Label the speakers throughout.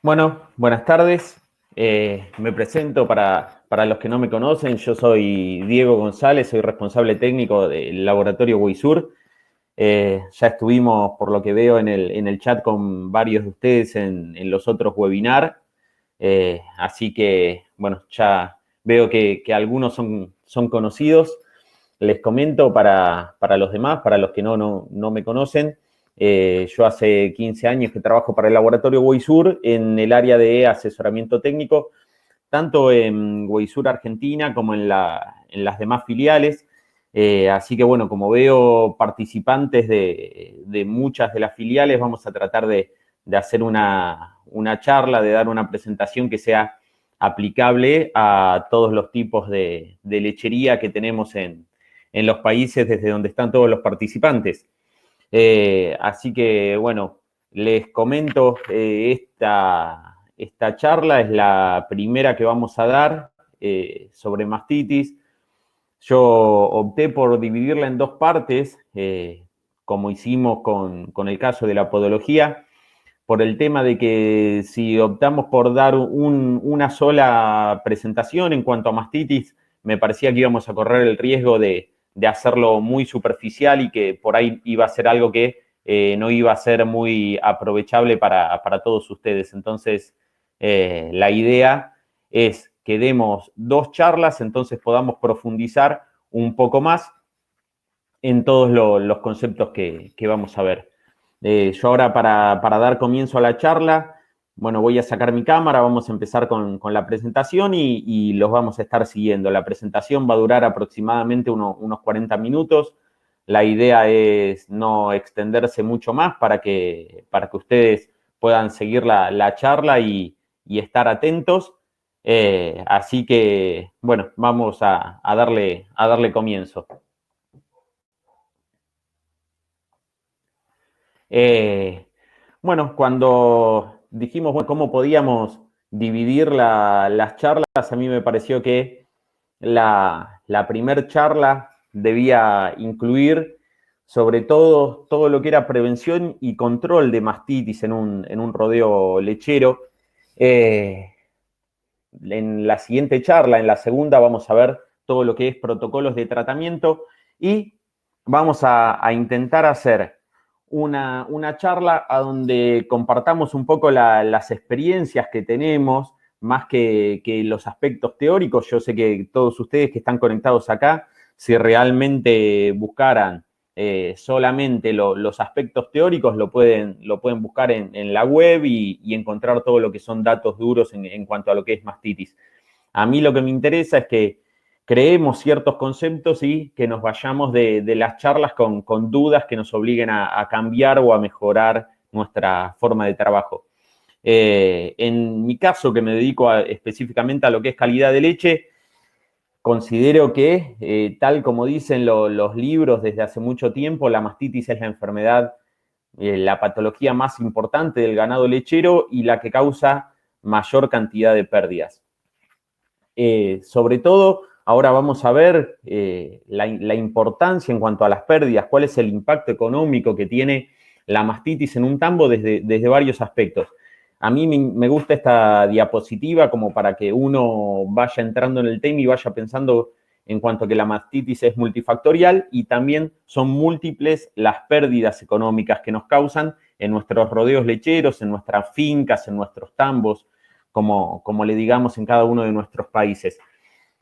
Speaker 1: Bueno, buenas tardes. Me presento para los que no me conocen. Yo soy Diego González, soy responsable técnico del laboratorio Weisur. Ya estuvimos, por lo que veo, en el chat con varios de ustedes en los otros webinars. Así que, bueno, ya veo que algunos son conocidos. Les comento para los demás, para los que no me conocen. Yo hace 15 años que trabajo para el laboratorio Weisur en el área de asesoramiento técnico, tanto en Weisur Argentina como en las demás filiales. Así que, bueno, como veo participantes de muchas de las filiales, vamos a tratar de hacer una charla, de dar una presentación que sea aplicable a todos los tipos de lechería que tenemos en los países desde donde están todos los participantes. Así que, bueno, les comento, esta charla es la primera que vamos a dar sobre mastitis. Yo opté por dividirla en dos partes, como hicimos con el caso de la podología, por el tema de que si optamos por dar una sola presentación en cuanto a mastitis, me parecía que íbamos a correr el riesgo de hacerlo muy superficial y que por ahí iba a ser algo que no iba a ser muy aprovechable para todos ustedes. Entonces, la idea es que demos dos charlas, entonces podamos profundizar un poco más en todos los conceptos que vamos a ver. Yo ahora para dar comienzo a la charla, bueno, voy a sacar mi cámara, vamos a empezar con la presentación y los vamos a estar siguiendo. La presentación va a durar aproximadamente unos 40 minutos. La idea es no extenderse mucho más para que ustedes puedan seguir la charla y estar atentos. Así que, bueno, vamos a darle comienzo. Bueno, cuando dijimos bueno, cómo podíamos dividir las charlas, a mí me pareció que la primer charla debía incluir sobre todo lo que era prevención y control de mastitis en un rodeo lechero. En la siguiente charla, en la segunda, vamos a ver todo lo que es protocolos de tratamiento y vamos a intentar hacer una charla a donde compartamos un poco las experiencias que tenemos, más que los aspectos teóricos. Yo sé que todos ustedes que están conectados acá, si realmente buscaran solamente los aspectos teóricos, lo pueden buscar en la web y encontrar todo lo que son datos duros en cuanto a lo que es mastitis. A mí lo que me interesa es que creemos ciertos conceptos y que nos vayamos de las charlas con dudas que nos obliguen a cambiar o a mejorar nuestra forma de trabajo. En mi caso, que me dedico específicamente a lo que es calidad de leche, considero que, tal como dicen los libros desde hace mucho tiempo, la mastitis es la enfermedad, la patología más importante del ganado lechero y la que causa mayor cantidad de pérdidas. Sobre todo, ahora vamos a ver la importancia en cuanto a las pérdidas, cuál es el impacto económico que tiene la mastitis en un tambo desde varios aspectos. A mí me gusta esta diapositiva como para que uno vaya entrando en el tema y vaya pensando en cuanto a que la mastitis es multifactorial y también son múltiples las pérdidas económicas que nos causan en nuestros rodeos lecheros, en nuestras fincas, en nuestros tambos, como le digamos en cada uno de nuestros países.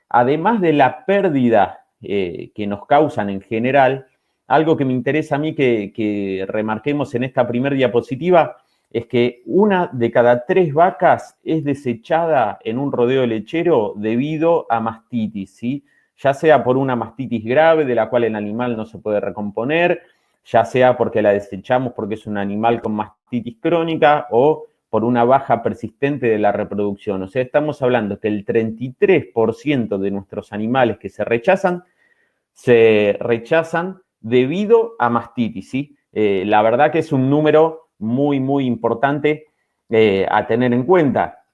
Speaker 1: Además de la pérdida que nos causan en general, algo que me interesa a mí que remarquemos en esta primera diapositiva es que una de cada 3 vacas es desechada en un rodeo lechero debido a mastitis, ¿sí? Ya sea por una mastitis grave de la cual el animal no se puede recomponer, ya sea porque la desechamos porque es un animal con mastitis crónica o por una baja persistente de la reproducción. O sea, estamos hablando que el 33% de nuestros animales que se rechazan debido a mastitis, ¿sí? La verdad que es un número muy importante a tener en cuenta.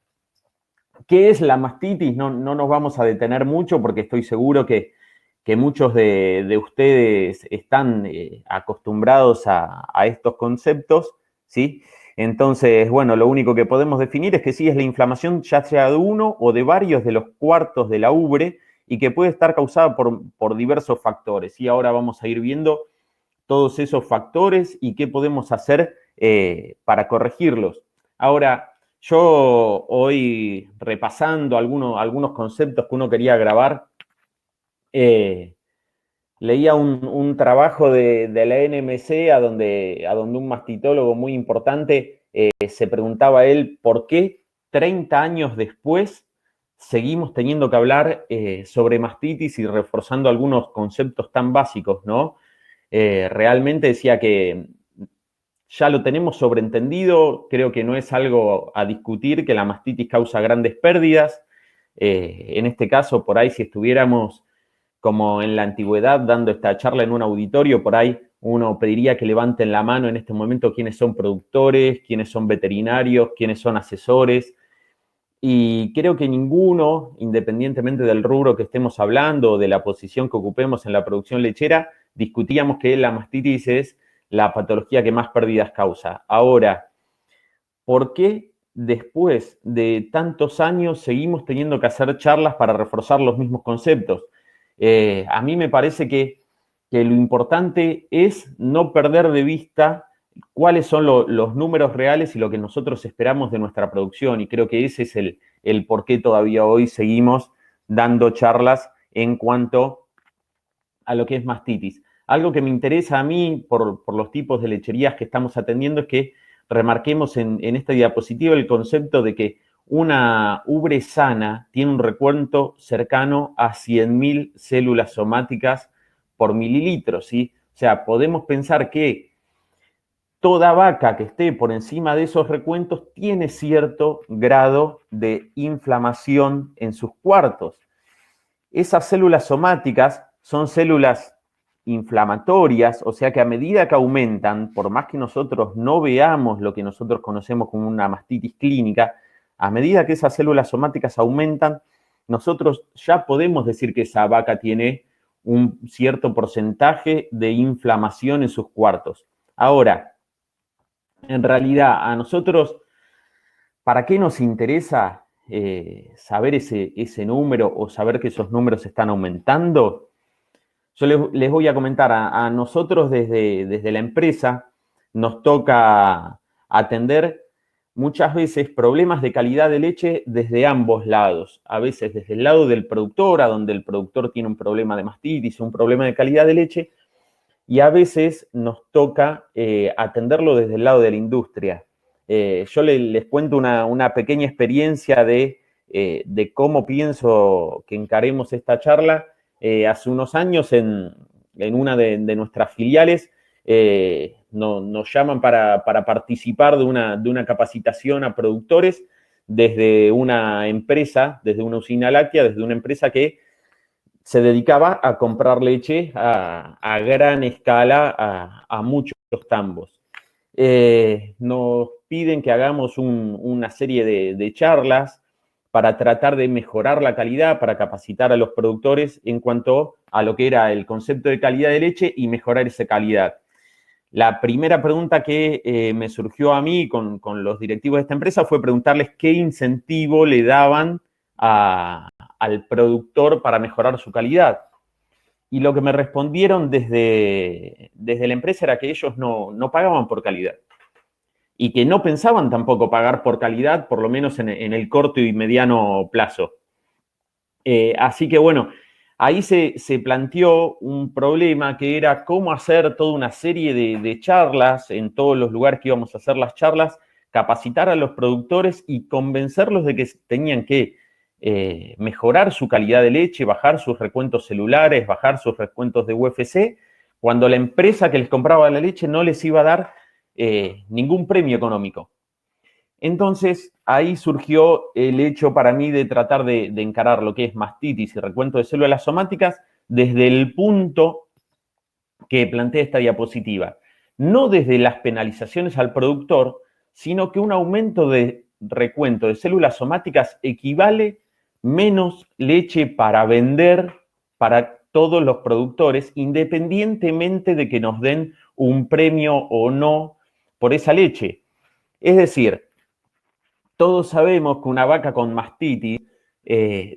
Speaker 1: ¿Qué es la mastitis? No nos vamos a detener mucho porque estoy seguro que muchos de ustedes están acostumbrados a estos conceptos, ¿sí? Entonces, bueno, lo único que podemos definir es que sí es la inflamación ya sea de uno o de varios de los cuartos de la ubre y que puede estar causada por diversos factores. Y ahora vamos a ir viendo todos esos factores y qué podemos hacer para corregirlos. Ahora, yo hoy repasando algunos conceptos que uno quería grabar, leía un trabajo de la NMC a donde un mastitólogo muy importante se preguntaba a él por qué 30 años después seguimos teniendo que hablar sobre mastitis y reforzando algunos conceptos tan básicos, ¿no? Realmente decía que ya lo tenemos sobreentendido, creo que no es algo a discutir, que la mastitis causa grandes pérdidas. En este caso, por ahí, si estuviéramos como en la antigüedad dando esta charla en un auditorio, por ahí uno pediría que levanten la mano en este momento quiénes son productores, quiénes son veterinarios, quiénes son asesores. Y creo que ninguno, independientemente del rubro que estemos hablando o de la posición que ocupemos en la producción lechera, discutíamos que la mastitis es la patología que más pérdidas causa. Ahora, ¿por qué después de tantos años seguimos teniendo que hacer charlas para reforzar los mismos conceptos? A mí me parece que lo importante es no perder de vista cuáles son los números reales y lo que nosotros esperamos de nuestra producción. Y creo que ese es el por qué todavía hoy seguimos dando charlas en cuanto a lo que es mastitis. Algo que me interesa a mí por los tipos de lecherías que estamos atendiendo es que remarquemos en esta diapositiva el concepto de que una ubre sana tiene un recuento cercano a 100.000 células somáticas por mililitro, ¿sí? O sea, podemos pensar que toda vaca que esté por encima de esos recuentos tiene cierto grado de inflamación en sus cuartos. Esas células somáticas son células inflamatorias, o sea que a medida que aumentan, por más que nosotros no veamos lo que nosotros conocemos como una mastitis clínica, a medida que esas células somáticas aumentan, nosotros ya podemos decir que esa vaca tiene un cierto porcentaje de inflamación en sus cuartos. Ahora, en realidad, a nosotros, ¿para qué nos interesa saber ese número o saber que esos números están aumentando? Yo les voy a comentar, a nosotros desde la empresa nos toca atender muchas veces problemas de calidad de leche desde ambos lados. A veces desde el lado del productor, a donde el productor tiene un problema de mastitis, un problema de calidad de leche, y a veces nos toca atenderlo desde el lado de la industria. Yo les cuento una pequeña experiencia de cómo pienso que encaremos esta charla. Hace unos años en una de nuestras filiales nos llaman para participar de una capacitación a productores desde una empresa, desde una usina láctea, desde una empresa que se dedicaba a comprar leche a gran escala a muchos tambos. Nos piden que hagamos una serie de charlas para tratar de mejorar la calidad, para capacitar a los productores en cuanto a lo que era el concepto de calidad de leche y mejorar esa calidad. La primera pregunta que me surgió a mí con los directivos de esta empresa fue preguntarles qué incentivo le daban al productor para mejorar su calidad. Y lo que me respondieron desde la empresa era que ellos no pagaban por calidad y que no pensaban tampoco pagar por calidad, por lo menos en el corto y mediano plazo. Así que bueno, ahí se planteó un problema que era cómo hacer toda una serie de charlas en todos los lugares que íbamos a hacer las charlas, capacitar a los productores y convencerlos de que tenían que mejorar su calidad de leche, bajar sus recuentos celulares, bajar sus recuentos de UFC, cuando la empresa que les compraba la leche no les iba a dar ningún premio económico. Entonces, ahí surgió el hecho para mí de tratar de encarar lo que es mastitis y recuento de células somáticas desde el punto que plantea esta diapositiva. No desde las penalizaciones al productor, sino que un aumento de recuento de células somáticas equivale menos leche para vender para todos los productores, independientemente de que nos den un premio o no por esa leche. Es decir, todos sabemos que una vaca con mastitis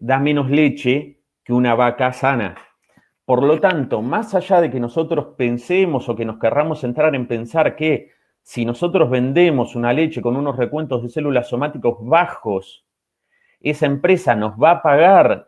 Speaker 1: da menos leche que una vaca sana. Por lo tanto, más allá de que nosotros pensemos o que nos querramos entrar en pensar que si nosotros vendemos una leche con unos recuentos de células somáticos bajos, esa empresa nos va a pagar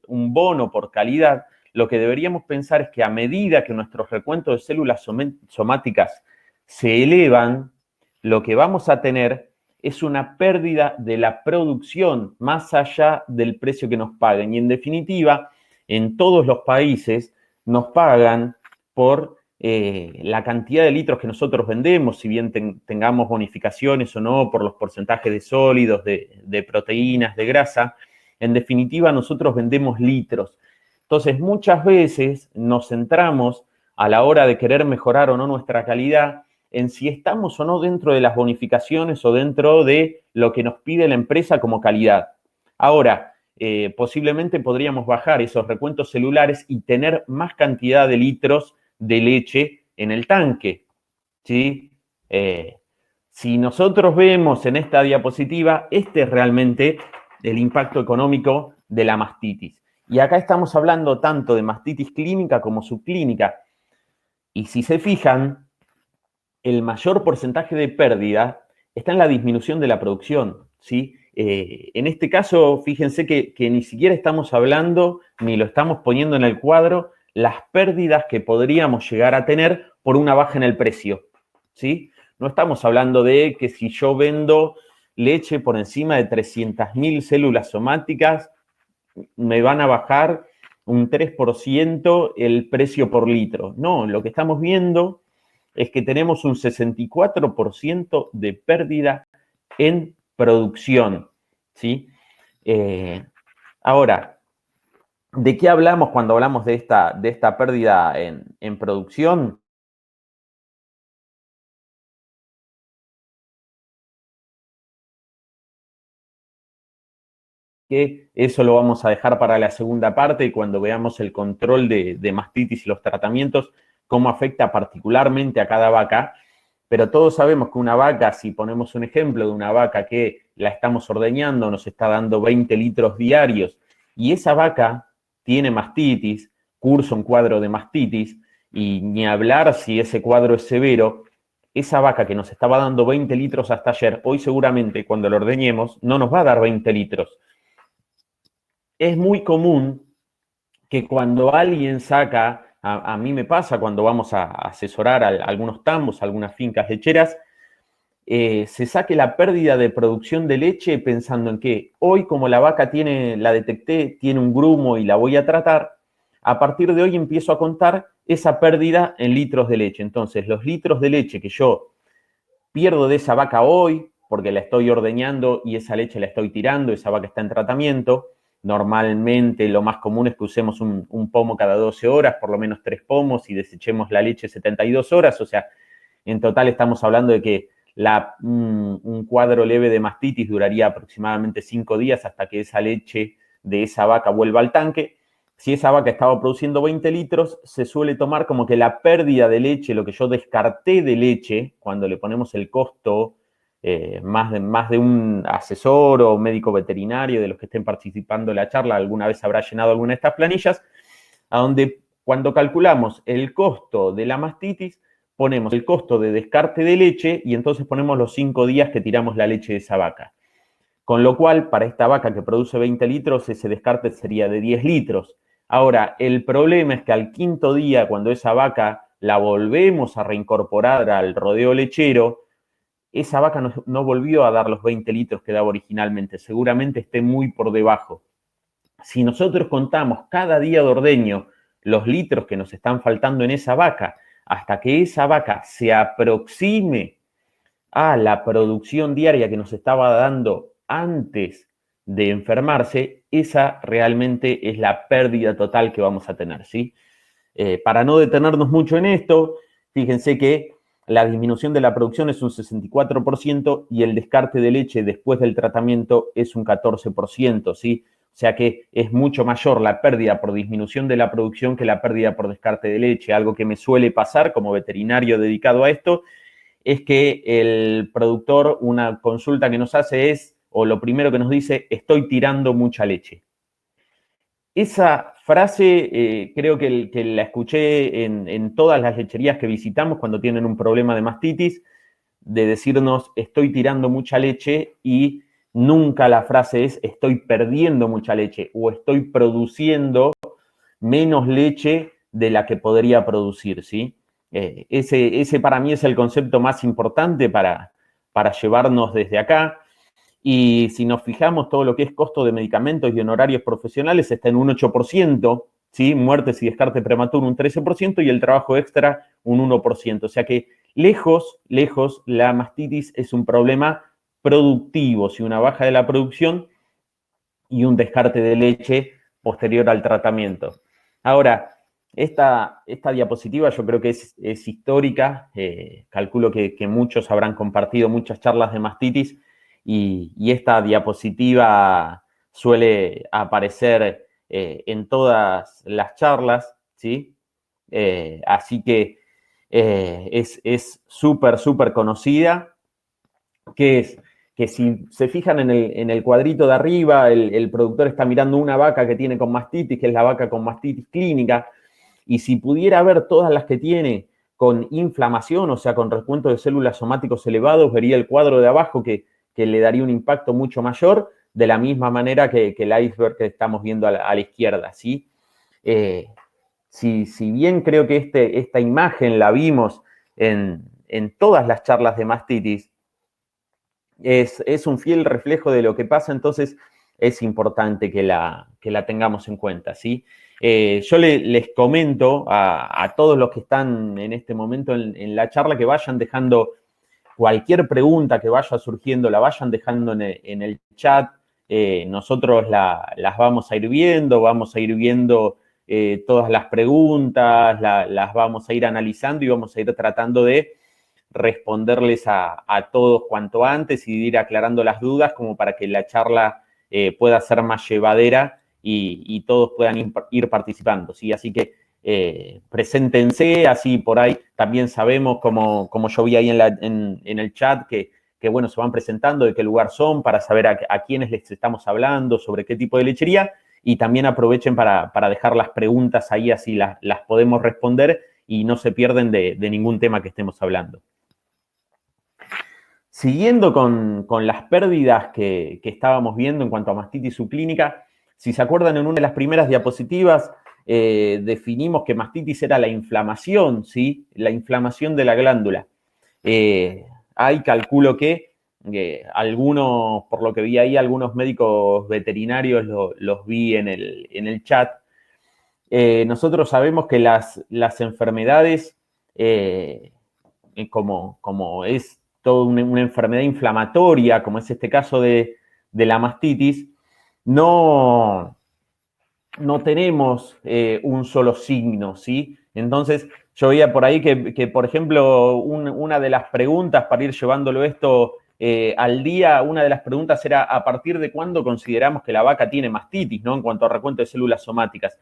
Speaker 1: un bono por calidad, lo que deberíamos pensar es que a medida que nuestros recuentos de células somáticas se elevan, lo que vamos a tener es una pérdida de la producción más allá del precio que nos paguen. Y en definitiva, en todos los países nos pagan por la cantidad de litros que nosotros vendemos, si bien tengamos bonificaciones o no por los porcentajes de sólidos, de proteínas, de grasa. En definitiva, nosotros vendemos litros. Entonces, muchas veces nos centramos a la hora de querer mejorar o no nuestra calidad en si estamos o no dentro de las bonificaciones o dentro de lo que nos pide la empresa como calidad. Ahora, posiblemente podríamos bajar esos recuentos celulares y tener más cantidad de litros de leche en el tanque, ¿sí? Si nosotros vemos en esta diapositiva, este es realmente el impacto económico de la mastitis. Y acá estamos hablando tanto de mastitis clínica como subclínica. Y si se fijan, el mayor porcentaje de pérdida está en la disminución de la producción, ¿sí? En este caso, fíjense que ni siquiera estamos hablando, ni lo estamos poniendo en el cuadro, las pérdidas que podríamos llegar a tener por una baja en el precio, ¿sí? No estamos hablando de que si yo vendo leche por encima de 300.000 células somáticas, me van a bajar un 3% el precio por litro. No, lo que estamos viendo es que tenemos un 64% de pérdida en producción, ¿sí? Ahora, ¿de qué hablamos cuando hablamos de esta pérdida en producción? Que eso lo vamos a dejar para la segunda parte, cuando veamos el control de mastitis y los tratamientos, cómo afecta particularmente a cada vaca. Pero todos sabemos que una vaca, si ponemos un ejemplo de una vaca que la estamos ordeñando, nos está dando 20 litros diarios, y esa vaca tiene mastitis, cursa un cuadro de mastitis, y ni hablar si ese cuadro es severo, esa vaca que nos estaba dando 20 litros hasta ayer, hoy seguramente cuando lo ordeñemos no nos va a dar 20 litros. Es muy común que cuando alguien saca, a mí me pasa cuando vamos a asesorar a algunos tambos, algunas fincas lecheras, se saque la pérdida de producción de leche pensando en que hoy, como la vaca la detecté, tiene un grumo y la voy a tratar, a partir de hoy empiezo a contar esa pérdida en litros de leche. Entonces, los litros de leche que yo pierdo de esa vaca hoy, porque la estoy ordeñando y esa leche la estoy tirando, esa vaca está en tratamiento. Normalmente lo más común es que usemos un pomo cada 12 horas, por lo menos 3 pomos, y desechemos la leche 72 horas. O sea, en total estamos hablando de que un cuadro leve de mastitis duraría aproximadamente 5 días hasta que esa leche de esa vaca vuelva al tanque. Si esa vaca estaba produciendo 20 litros, se suele tomar como que la pérdida de leche, lo que yo descarté de leche, cuando le ponemos el costo, más de un asesor o médico veterinario de los que estén participando en la charla, alguna vez habrá llenado alguna de estas planillas, a donde cuando calculamos el costo de la mastitis, ponemos el costo de descarte de leche y entonces ponemos los 5 días que tiramos la leche de esa vaca. Con lo cual, para esta vaca que produce 20 litros, ese descarte sería de 10 litros. Ahora, el problema es que al quinto día, cuando esa vaca la volvemos a reincorporar al rodeo lechero, esa vaca no volvió a dar los 20 litros que daba originalmente, seguramente esté muy por debajo. Si nosotros contamos cada día de ordeño los litros que nos están faltando en esa vaca, hasta que esa vaca se aproxime a la producción diaria que nos estaba dando antes de enfermarse, esa realmente es la pérdida total que vamos a tener, ¿sí? Para no detenernos mucho en esto, fíjense que la disminución de la producción es un 64% y el descarte de leche después del tratamiento es un 14%, ¿sí? O sea que es mucho mayor la pérdida por disminución de la producción que la pérdida por descarte de leche, algo que me suele pasar como veterinario dedicado a esto, es que el productor, una consulta que nos hace es, o lo primero que nos dice, estoy tirando mucha leche. Esa frase creo que la escuché en todas las lecherías que visitamos cuando tienen un problema de mastitis, de decirnos estoy tirando mucha leche, y nunca la frase es estoy perdiendo mucha leche o estoy produciendo menos leche de la que podría producir, ¿sí? Ese para mí es el concepto más importante para llevarnos desde acá. Y si nos fijamos, todo lo que es costo de medicamentos y honorarios profesionales está en un 8%, ¿sí? Muertes y descarte prematuro un 13% y el trabajo extra un 1%. O sea que lejos, la mastitis es un problema productivo, ¿sí? Una baja de la producción y un descarte de leche posterior al tratamiento. Ahora, esta diapositiva yo creo que es histórica. Calculo que muchos habrán compartido muchas charlas de mastitis, y esta diapositiva suele aparecer en todas las charlas, ¿sí? Así que es súper conocida, que es que si se fijan en el cuadrito de arriba, el productor está mirando una vaca que tiene con mastitis, que es la vaca con mastitis clínica, y si pudiera ver todas las que tiene con inflamación, o sea, con recuento de células somáticos elevados, vería el cuadro de abajo que le daría un impacto mucho mayor, de la misma manera que el iceberg que estamos viendo a la izquierda, ¿sí? Si bien creo que esta imagen la vimos en todas las charlas de mastitis, es un fiel reflejo de lo que pasa, entonces es importante que la tengamos en cuenta, ¿sí? Yo les comento a todos los que están en este momento en la charla que vayan dejando cualquier pregunta que vaya surgiendo, la vayan dejando en el chat. Nosotros las vamos a ir viendo, todas las preguntas, las vamos a ir analizando y vamos a ir tratando de responderles a todos cuanto antes y de ir aclarando las dudas como para que la charla pueda ser más llevadera y todos puedan ir participando, ¿sí? Así que preséntense, así por ahí también sabemos, como yo vi ahí en el chat, que bueno, se van presentando, de qué lugar son, para saber a quiénes les estamos hablando, sobre qué tipo de lechería, y también aprovechen para dejar las preguntas ahí, así las podemos responder y no se pierden de ningún tema que estemos hablando. Siguiendo con las pérdidas que estábamos viendo en cuanto a mastitis subclínica, si se acuerdan, en una de las primeras diapositivas definimos que mastitis era la inflamación, ¿sí? La inflamación de la glándula. Hay, calculo que algunos, por lo que vi ahí, algunos médicos veterinarios los vi en el chat. Nosotros sabemos que las enfermedades, como es toda una enfermedad inflamatoria, como es este caso de la mastitis, no tenemos un solo signo, ¿sí? Entonces, yo veía por ahí que por ejemplo, una de las preguntas, para ir llevándolo esto al día, una de las preguntas era ¿a partir de cuándo consideramos que la vaca tiene mastitis, ¿no? En cuanto a recuento de células somáticas.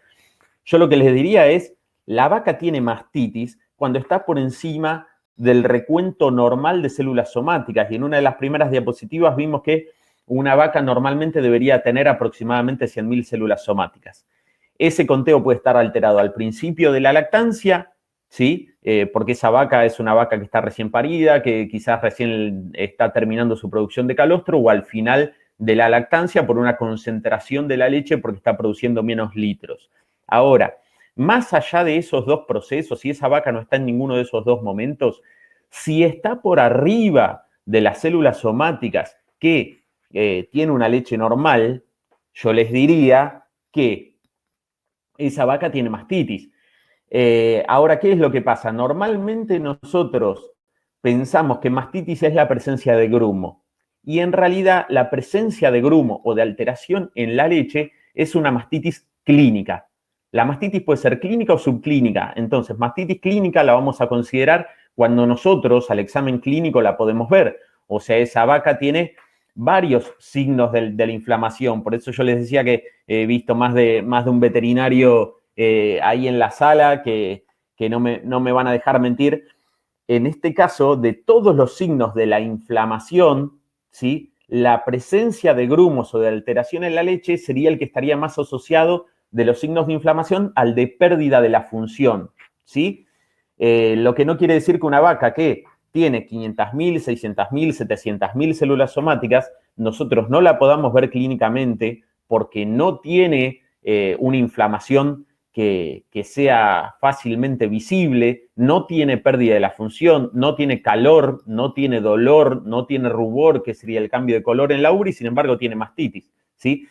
Speaker 1: Yo lo que les diría es, la vaca tiene mastitis cuando está por encima del recuento normal de células somáticas, y en una de las primeras diapositivas vimos que una vaca normalmente debería tener aproximadamente 100.000 células somáticas. Ese conteo puede estar alterado al principio de la lactancia, ¿sí? Porque esa vaca es una vaca que está recién parida, que quizás recién está terminando su producción de calostro, o al final de la lactancia por una concentración de la leche porque está produciendo menos litros. Ahora, más allá de esos dos procesos, si esa vaca no está en ninguno de esos dos momentos, si está por arriba de las células somáticas que tiene una leche normal, yo les diría que esa vaca tiene mastitis. Ahora, ¿qué es lo que pasa? Normalmente nosotros pensamos que mastitis es la presencia de grumo, y en realidad la presencia de grumo o de alteración en la leche es una mastitis clínica. La mastitis puede ser clínica o subclínica. Entonces, mastitis clínica la vamos a considerar cuando nosotros al examen clínico la podemos ver. O sea, esa vaca tiene varios signos de la inflamación. Por eso yo les decía que he visto más de un veterinario ahí en la sala que no me van a dejar mentir. en este caso, de todos los signos de la inflamación, ¿sí? La presencia de grumos o de alteración en la leche sería el que estaría más asociado de los signos de inflamación al de pérdida de la función, ¿sí? Lo que no quiere decir que una vaca que tiene 500.000, 600.000, 700.000 células somáticas, nosotros no la podamos ver clínicamente porque no tiene una inflamación que sea fácilmente visible, no tiene pérdida de la función, no tiene calor, no tiene dolor, no tiene rubor, que sería el cambio de color en la ubre, y sin embargo tiene mastitis, ¿sí?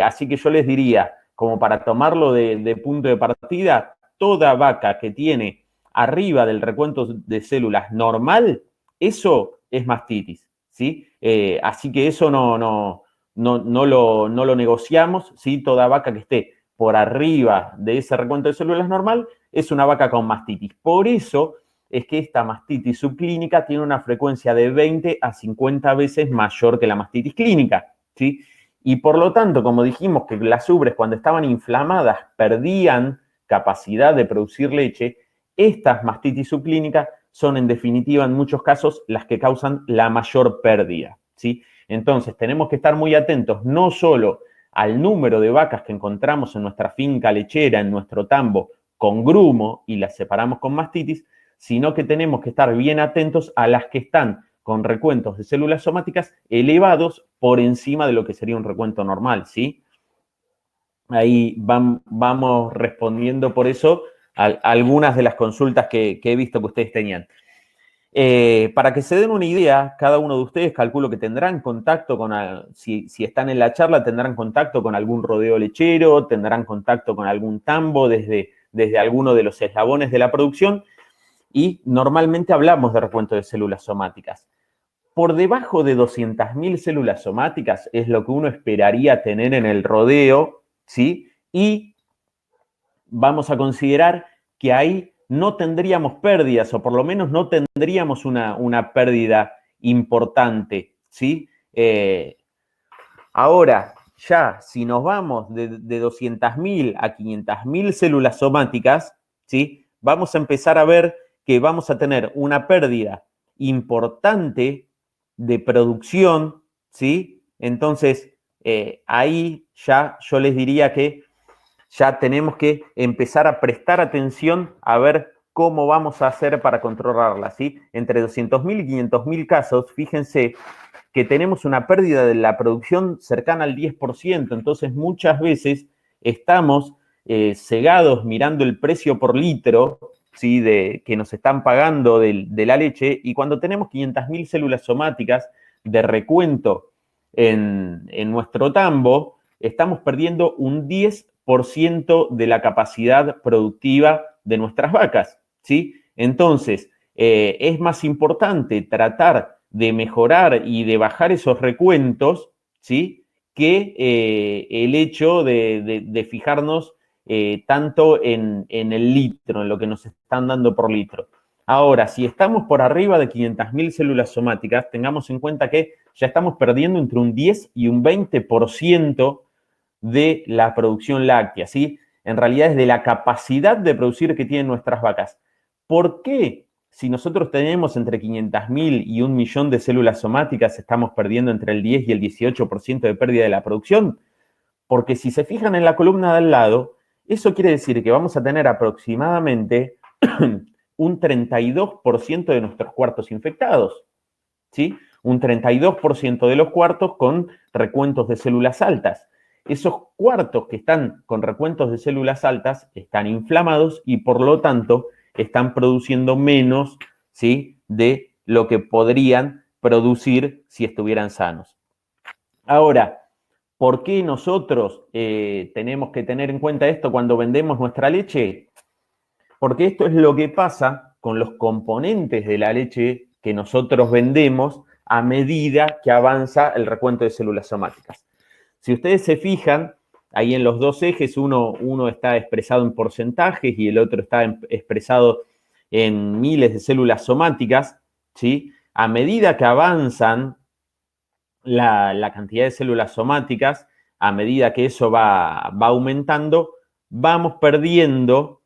Speaker 1: Así que yo les diría, como para tomarlo de punto de partida, toda vaca que tiene arriba del recuento de células normal, eso es mastitis, ¿sí? Así que eso no lo negociamos, ¿sí? Toda vaca que esté por arriba de ese recuento de células normal es una vaca con mastitis. Por eso es que esta mastitis subclínica tiene una frecuencia de 20 a 50 veces mayor que la mastitis clínica, ¿sí? Y por lo tanto, como dijimos que las ubres cuando estaban inflamadas perdían capacidad de producir leche, estas mastitis subclínicas son en definitiva en muchos casos las que causan la mayor pérdida, ¿sí? Entonces tenemos que estar muy atentos no solo al número de vacas que encontramos en nuestra finca lechera, en nuestro tambo, con grumo y las separamos con mastitis, sino que tenemos que estar bien atentos a las que están con recuentos de células somáticas elevados por encima de lo que sería un recuento normal, ¿sí? Ahí vamos respondiendo por eso a algunas de las consultas que he visto que ustedes tenían. Para que se den una idea, cada uno de ustedes calculo que tendrán contacto con, si están en la charla, tendrán contacto con algún rodeo lechero, tendrán contacto con algún tambo desde alguno de los eslabones de la producción y normalmente hablamos de recuento de células somáticas. Por debajo de 200.000 células somáticas es lo que uno esperaría tener en el rodeo, ¿sí? Y vamos a considerar que ahí no tendríamos pérdidas, o por lo menos no tendríamos una pérdida importante, ¿sí? Ahora, ya, si nos vamos de 200.000 a 500.000 células somáticas, ¿sí? Vamos a empezar a ver que vamos a tener una pérdida importante de producción, ¿sí? Entonces, ahí ya yo les diría que ya tenemos que empezar a prestar atención a ver cómo vamos a hacer para controlarla, ¿sí? Entre 200.000 y 500.000 casos, fíjense que tenemos una pérdida de la producción cercana al 10%, entonces muchas veces estamos cegados mirando el precio por litro, ¿sí? Que nos están pagando de la leche, y cuando tenemos 500.000 células somáticas de recuento en nuestro tambo, estamos perdiendo un 10% de la capacidad productiva de nuestras vacas, ¿sí? Entonces, es más importante tratar de mejorar y de bajar esos recuentos, ¿sí? Que el hecho de fijarnos tanto en el litro, en lo que nos están dando por litro. Ahora, si estamos por arriba de 500.000 células somáticas, tengamos en cuenta que ya estamos perdiendo entre un 10 y un 20% de la producción láctea, ¿sí? En realidad es de la capacidad de producir que tienen nuestras vacas. ¿Por qué? Si nosotros tenemos entre 500.000 y 1.000.000 de células somáticas, estamos perdiendo entre el 10 y el 18% de pérdida de la producción. Porque si se fijan en la columna de al lado, eso quiere decir que vamos a tener aproximadamente un 32% de nuestros cuartos infectados, ¿sí? Un 32% de los cuartos con recuentos de células altas. Esos cuartos que están con recuentos de células altas están inflamados y por lo tanto están produciendo menos, ¿sí? De lo que podrían producir si estuvieran sanos. Ahora, ¿por qué nosotros tenemos que tener en cuenta esto cuando vendemos nuestra leche? Porque esto es lo que pasa con los componentes de la leche que nosotros vendemos a medida que avanza el recuento de células somáticas. Si ustedes se fijan, ahí en los dos ejes, uno está expresado en porcentajes y el otro está expresado en miles de células somáticas, ¿sí? A medida que avanzan la cantidad de células somáticas, a medida que eso va aumentando, vamos perdiendo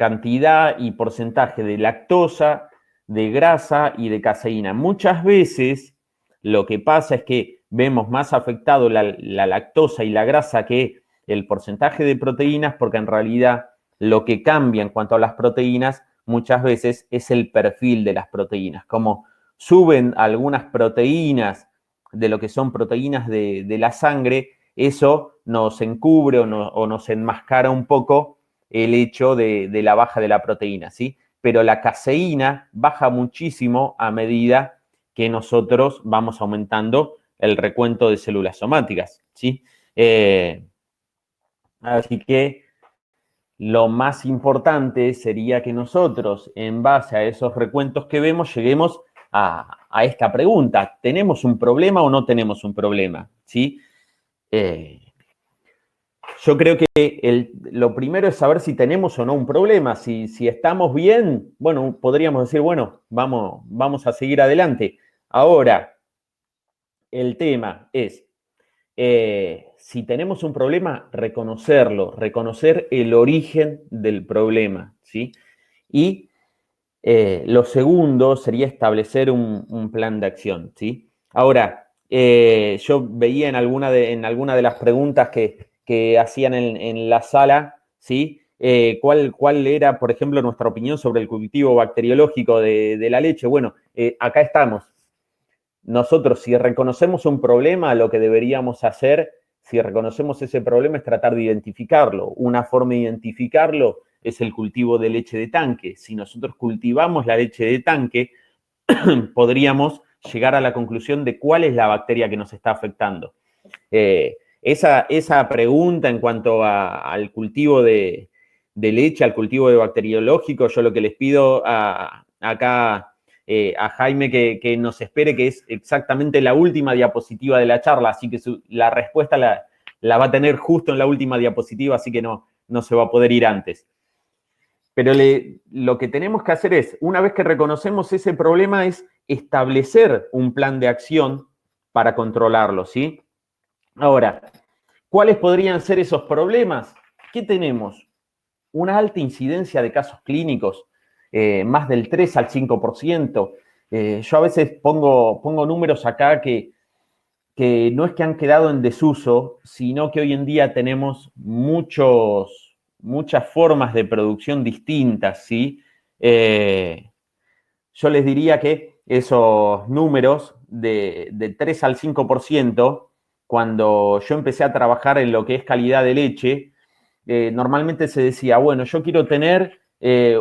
Speaker 1: cantidad y porcentaje de lactosa, de grasa y de caseína. Muchas veces lo que pasa es que vemos más afectado la lactosa y la grasa que el porcentaje de proteínas, porque en realidad lo que cambia en cuanto a las proteínas muchas veces es el perfil de las proteínas. Como suben algunas proteínas de lo que son proteínas de la sangre, eso nos encubre o nos enmascara un poco el hecho de la baja de la proteína, ¿sí? Pero la caseína baja muchísimo a medida que nosotros vamos aumentando el recuento de células somáticas, ¿sí? Así que lo más importante sería que nosotros, en base a esos recuentos que vemos, lleguemos a esta pregunta. ¿Tenemos un problema o no tenemos un problema? ¿Sí? Yo creo que lo primero es saber si tenemos o no un problema. Si estamos bien, bueno, podríamos decir, bueno, vamos a seguir adelante. Ahora, el tema es, si tenemos un problema, reconocerlo, reconocer el origen del problema, ¿sí? Y lo segundo sería establecer un plan de acción, ¿sí? Ahora, yo veía en alguna de las preguntas que hacían en la sala, ¿sí? ¿Cuál era, por ejemplo, nuestra opinión sobre el cultivo bacteriológico de la leche? Bueno, acá estamos. Nosotros, si reconocemos un problema, lo que deberíamos hacer, si reconocemos ese problema, es tratar de identificarlo. Una forma de identificarlo es el cultivo de leche de tanque. Si nosotros cultivamos la leche de tanque, podríamos llegar a la conclusión de cuál es la bacteria que nos está afectando. Esa pregunta en cuanto al cultivo de leche, al cultivo de bacteriológico, yo lo que les pido acá a Jaime que nos espere, que es exactamente la última diapositiva de la charla, así que la respuesta la va a tener justo en la última diapositiva, así que no se va a poder ir antes. Pero lo que tenemos que hacer es, una vez que reconocemos ese problema, es establecer un plan de acción para controlarlo, ¿sí? Ahora, ¿cuáles podrían ser esos problemas? ¿Qué tenemos? Una alta incidencia de casos clínicos, más del 3 al 5%. Yo a veces pongo números acá que no es que han quedado en desuso, sino que hoy en día tenemos muchas formas de producción distintas, ¿sí? Yo les diría que esos números de 3 al 5%, cuando yo empecé a trabajar en lo que es calidad de leche, normalmente se decía, bueno, yo quiero tener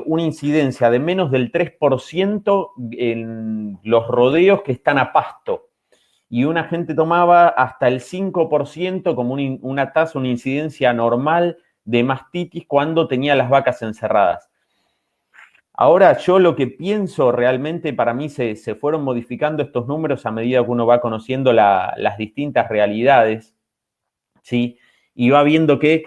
Speaker 1: una incidencia de menos del 3% en los rodeos que están a pasto. Y una gente tomaba hasta el 5% como una tasa, una incidencia normal de mastitis cuando tenía las vacas encerradas. Ahora yo lo que pienso realmente, para mí se fueron modificando estos números a medida que uno va conociendo las distintas realidades, ¿sí? Y va viendo que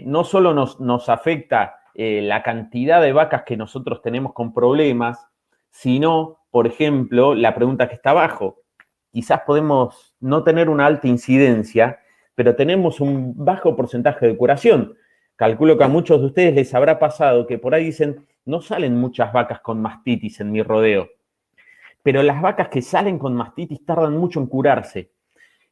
Speaker 1: no solo nos afecta la cantidad de vacas que nosotros tenemos con problemas, sino, por ejemplo, la pregunta que está abajo. Quizás podemos no tener una alta incidencia, pero tenemos un bajo porcentaje de curación. Calculo que a muchos de ustedes les habrá pasado que por ahí dicen, no salen muchas vacas con mastitis en mi rodeo, pero las vacas que salen con mastitis tardan mucho en curarse.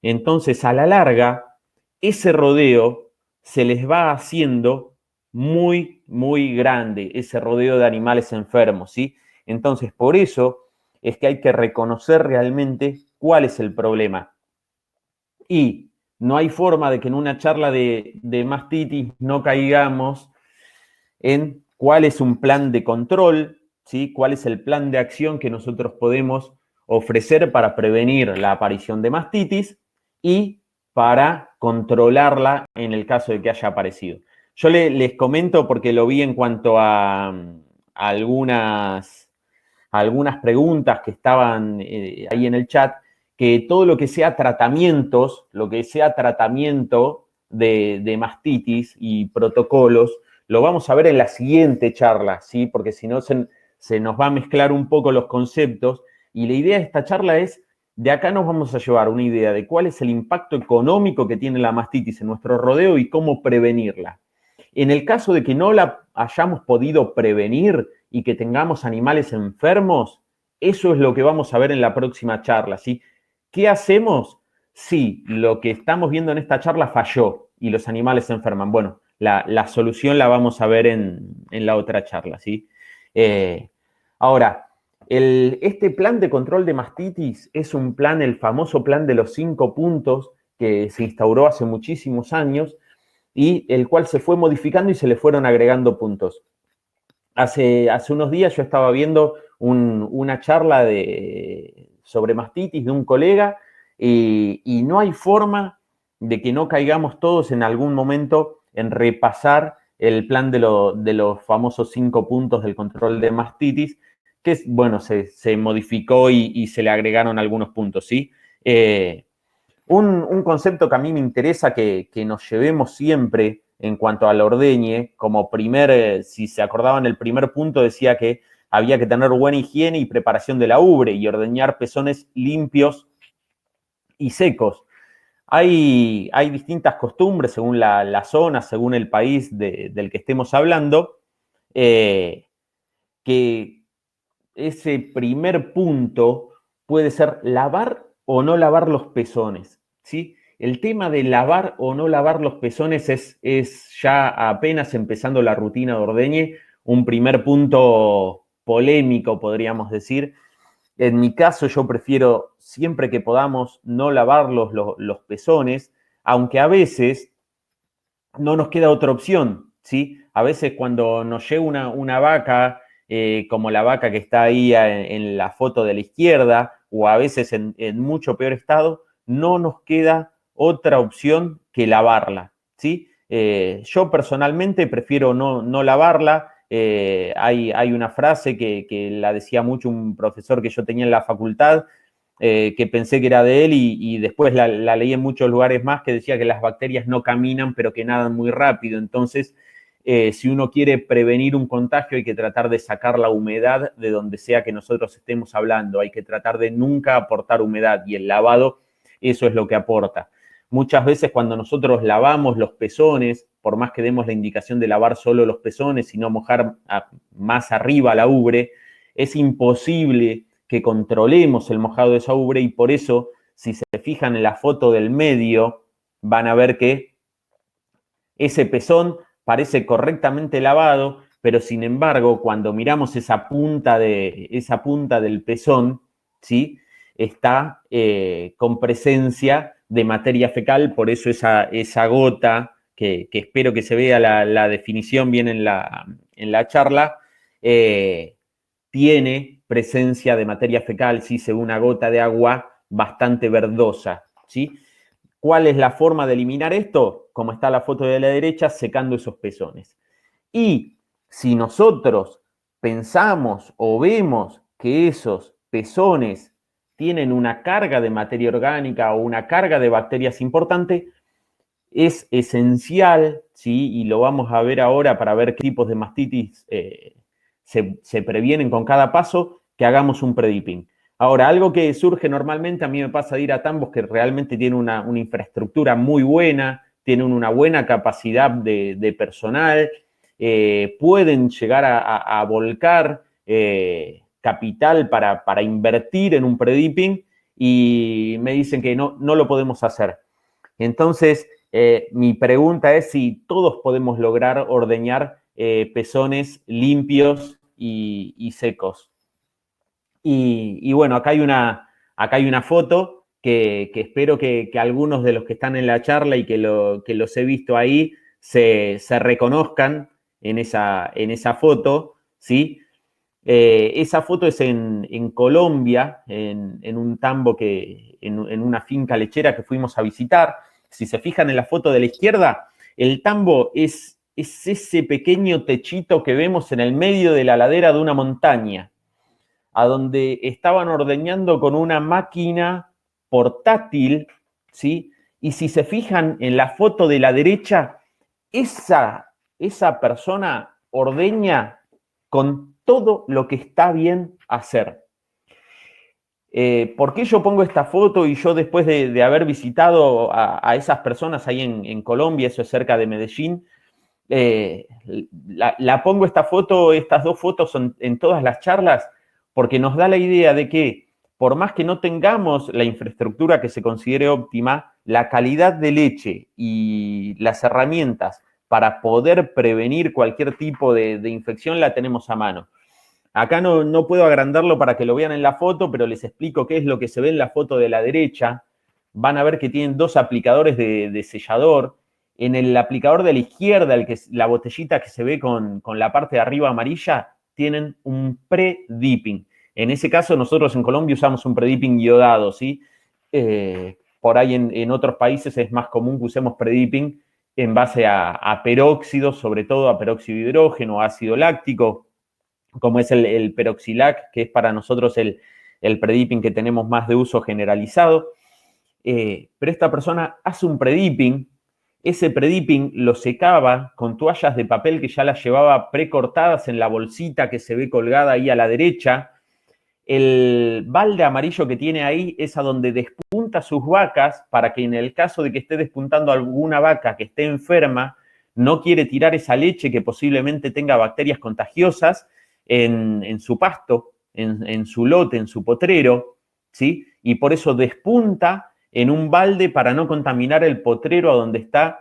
Speaker 1: Entonces, a la larga, ese rodeo se les va haciendo muy, muy grande, ese rodeo de animales enfermos, ¿sí? Entonces, por eso es que hay que reconocer realmente cuál es el problema. Y no hay forma de que en una charla de mastitis no caigamos en cuál es un plan de control, ¿sí? Cuál es el plan de acción que nosotros podemos ofrecer para prevenir la aparición de mastitis y para controlarla en el caso de que haya aparecido. Yo les comento porque lo vi en cuanto a algunas preguntas que estaban ahí en el chat, que todo lo que sea tratamientos, lo que sea tratamiento de mastitis y protocolos, lo vamos a ver en la siguiente charla, ¿sí? Porque si no se nos va a mezclar un poco los conceptos. Y la idea de esta charla es, de acá nos vamos a llevar una idea de cuál es el impacto económico que tiene la mastitis en nuestro rodeo y cómo prevenirla. En el caso de que no la hayamos podido prevenir y que tengamos animales enfermos, eso es lo que vamos a ver en la próxima charla, ¿sí? ¿Qué hacemos si lo que estamos viendo en esta charla falló y los animales se enferman? Bueno, la solución la vamos a ver en la otra charla, ¿sí? Ahora, este plan de control de mastitis es un plan, el famoso plan de los 5 puntos que se instauró hace muchísimos años y el cual se fue modificando y se le fueron agregando puntos. Hace unos días yo estaba viendo una charla sobre mastitis de un colega y no hay forma de que no caigamos todos en algún momento en repasar el plan de los famosos 5 puntos del control de mastitis, que bueno, se modificó y se le agregaron algunos puntos, ¿sí? Un concepto que a mí me interesa que nos llevemos siempre en cuanto al ordeñe, como si se acordaban, el primer punto decía que había que tener buena higiene y preparación de la ubre y ordeñar pezones limpios y secos. Hay distintas costumbres según la zona, según el país del que estemos hablando, que ese primer punto puede ser lavar o no lavar los pezones, ¿sí? El tema de lavar o no lavar los pezones es ya apenas empezando la rutina de ordeñe, un primer punto polémico, podríamos decir. En mi caso, yo prefiero siempre que podamos no lavar los pezones, aunque a veces no nos queda otra opción, ¿sí? A veces cuando nos llega una vaca, como la vaca que está ahí en la foto de la izquierda, o a veces en mucho peor estado, no nos queda otra opción que lavarla, ¿sí? Yo personalmente prefiero no lavarla. Hay una frase que la decía mucho un profesor que yo tenía en la facultad, que pensé que era de él y después la leí en muchos lugares más, que decía que las bacterias no caminan pero que nadan muy rápido. Entonces, si uno quiere prevenir un contagio, hay que tratar de sacar la humedad de donde sea que nosotros estemos hablando. Hay que tratar de nunca aportar humedad y el lavado, eso es lo que aporta. Muchas veces cuando nosotros lavamos los pezones, por más que demos la indicación de lavar solo los pezones y no mojar más arriba la ubre, es imposible que controlemos el mojado de esa ubre y por eso, si se fijan en la foto del medio, van a ver que ese pezón parece correctamente lavado, pero sin embargo, cuando miramos esa punta del pezón, ¿sí? Está con presencia de materia fecal, por eso esa gota, que espero que se vea la definición bien en la charla, tiene presencia de materia fecal, ¿sí? Se ve una gota de agua bastante verdosa, ¿sí? ¿Cuál es la forma de eliminar esto? Como está la foto de la derecha, secando esos pezones. Y si nosotros pensamos o vemos que esos pezones tienen una carga de materia orgánica o una carga de bacterias importante, es esencial, ¿sí? Y lo vamos a ver ahora para ver qué tipos de mastitis se previenen con cada paso, que hagamos un predipping. Ahora, algo que surge normalmente, a mí me pasa de ir a tambos que realmente tienen una infraestructura muy buena, tienen una buena capacidad de personal, pueden llegar a volcar capital para invertir en un predipping y me dicen que no lo podemos hacer. Entonces, mi pregunta es si todos podemos lograr ordeñar pezones limpios y secos. Y bueno, acá hay una foto que espero que algunos de los que están en la charla y que los he visto ahí se reconozcan en esa foto, ¿sí? Esa foto es en Colombia, en un tambo en una finca lechera que fuimos a visitar. Si se fijan en la foto de la izquierda, el tambo es ese pequeño techito que vemos en el medio de la ladera de una montaña, a donde estaban ordeñando con una máquina portátil, ¿sí? Y si se fijan en la foto de la derecha, esa persona ordeña con todo lo que está bien hacer. ¿Por qué yo pongo esta foto? Y yo después de haber visitado a esas personas ahí en Colombia, eso es cerca de Medellín, la pongo esta foto, estas dos fotos son en todas las charlas, porque nos da la idea de que por más que no tengamos la infraestructura que se considere óptima, la calidad de leche y las herramientas para poder prevenir cualquier tipo de infección la tenemos a mano. Acá no puedo agrandarlo para que lo vean en la foto, pero les explico qué es lo que se ve en la foto de la derecha. Van a ver que tienen dos aplicadores de sellador. En el aplicador de la izquierda, la botellita que se ve con la parte de arriba amarilla, tienen un pre-dipping. En ese caso, nosotros en Colombia usamos un pre-dipping iodado, ¿sí? Por ahí en otros países es más común que usemos pre-dipping en base a peróxidos, sobre todo a peróxido de hidrógeno, ácido láctico, como es el peroxilac, que es para nosotros el pre-dipping que tenemos más de uso generalizado. Pero esta persona hace un pre-dipping, ese pre-dipping lo secaba con toallas de papel que ya las llevaba precortadas en la bolsita que se ve colgada ahí a la derecha. El balde amarillo que tiene ahí es a donde despunta sus vacas para que en el caso de que esté despuntando alguna vaca que esté enferma, no quiere tirar esa leche que posiblemente tenga bacterias contagiosas en su pasto, en su lote, en su potrero, ¿sí? Y por eso despunta en un balde para no contaminar el potrero a donde está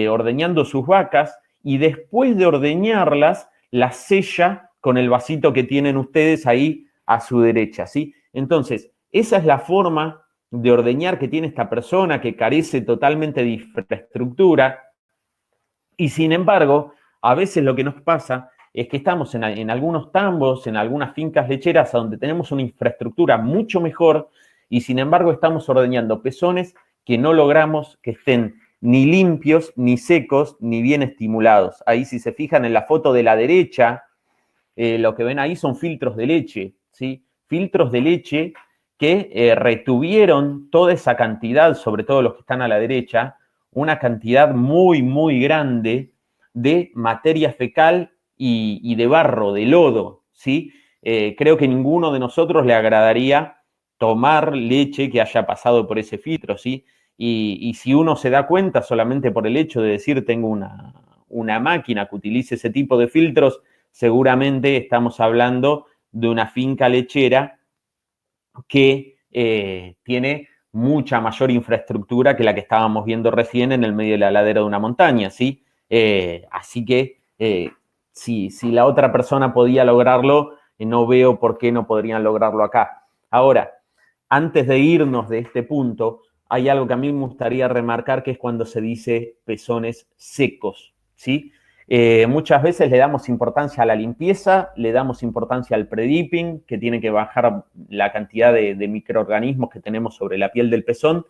Speaker 1: ordeñando sus vacas, y después de ordeñarlas, las sella con el vasito que tienen ustedes ahí a su derecha, ¿sí? Entonces, esa es la forma de ordeñar que tiene esta persona que carece totalmente de infraestructura, y sin embargo, a veces lo que nos pasa es que estamos en algunos tambos, en algunas fincas lecheras donde tenemos una infraestructura mucho mejor, y sin embargo estamos ordeñando pezones que no logramos que estén ni limpios, ni secos, ni bien estimulados. Ahí, si se fijan en la foto de la derecha, lo que ven ahí son filtros de leche, ¿sí? Filtros de leche que retuvieron toda esa cantidad, sobre todo los que están a la derecha, una cantidad muy, muy grande de materia fecal y de barro, de lodo, ¿sí? Creo que ninguno de nosotros le agradaría tomar leche que haya pasado por ese filtro, ¿sí? Y si uno se da cuenta solamente por el hecho de decir tengo una máquina que utilice ese tipo de filtros, seguramente estamos hablando de una finca lechera que tiene mucha mayor infraestructura que la que estábamos viendo recién en el medio de la ladera de una montaña, ¿sí? Así que si la otra persona podía lograrlo, no veo por qué no podrían lograrlo acá. Ahora, antes de irnos de este punto, hay algo que a mí me gustaría remarcar, que es cuando se dice pezones secos, ¿sí? Muchas veces le damos importancia a la limpieza, le damos importancia al pre-dipping, que tiene que bajar la cantidad de microorganismos que tenemos sobre la piel del pezón,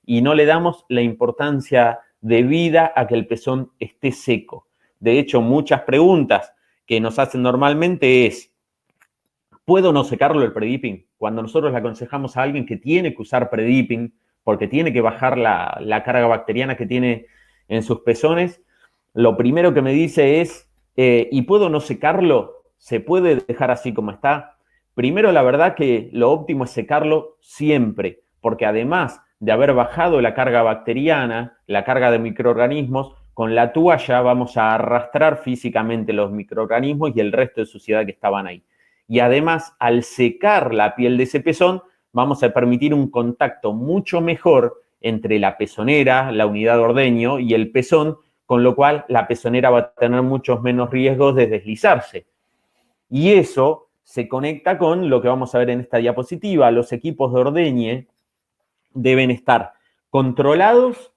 Speaker 1: y no le damos la importancia debida a que el pezón esté seco. De hecho, muchas preguntas que nos hacen normalmente es: ¿puedo no secarlo el pre-dipping? Cuando nosotros le aconsejamos a alguien que tiene que usar pre-dipping porque tiene que bajar la carga bacteriana que tiene en sus pezones, lo primero que me dice es, ¿y puedo no secarlo? ¿Se puede dejar así como está? Primero, la verdad que lo óptimo es secarlo siempre, porque además de haber bajado la carga bacteriana, la carga de microorganismos, con la toalla vamos a arrastrar físicamente los microorganismos y el resto de suciedad que estaban ahí. Y además, al secar la piel de ese pezón, vamos a permitir un contacto mucho mejor entre la pezonera, la unidad de ordeño, y el pezón, con lo cual la pezonera va a tener muchos menos riesgos de deslizarse. Y eso se conecta con lo que vamos a ver en esta diapositiva. Los equipos de ordeñe deben estar controlados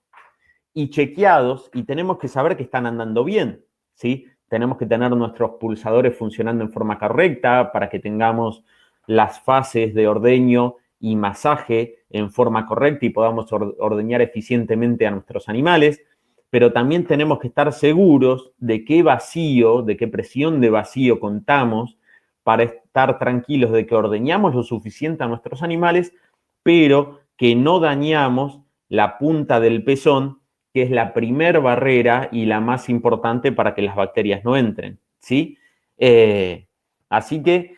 Speaker 1: y chequeados, y tenemos que saber que están andando bien, ¿sí? Tenemos que tener nuestros pulsadores funcionando en forma correcta para que tengamos las fases de ordeño y masaje en forma correcta y podamos ordeñar eficientemente a nuestros animales. Pero también tenemos que estar seguros de qué vacío, de qué presión de vacío contamos, para estar tranquilos de que ordeñamos lo suficiente a nuestros animales, pero que no dañamos la punta del pezón, que es la primer barrera y la más importante para que las bacterias no entren, ¿sí? Así que,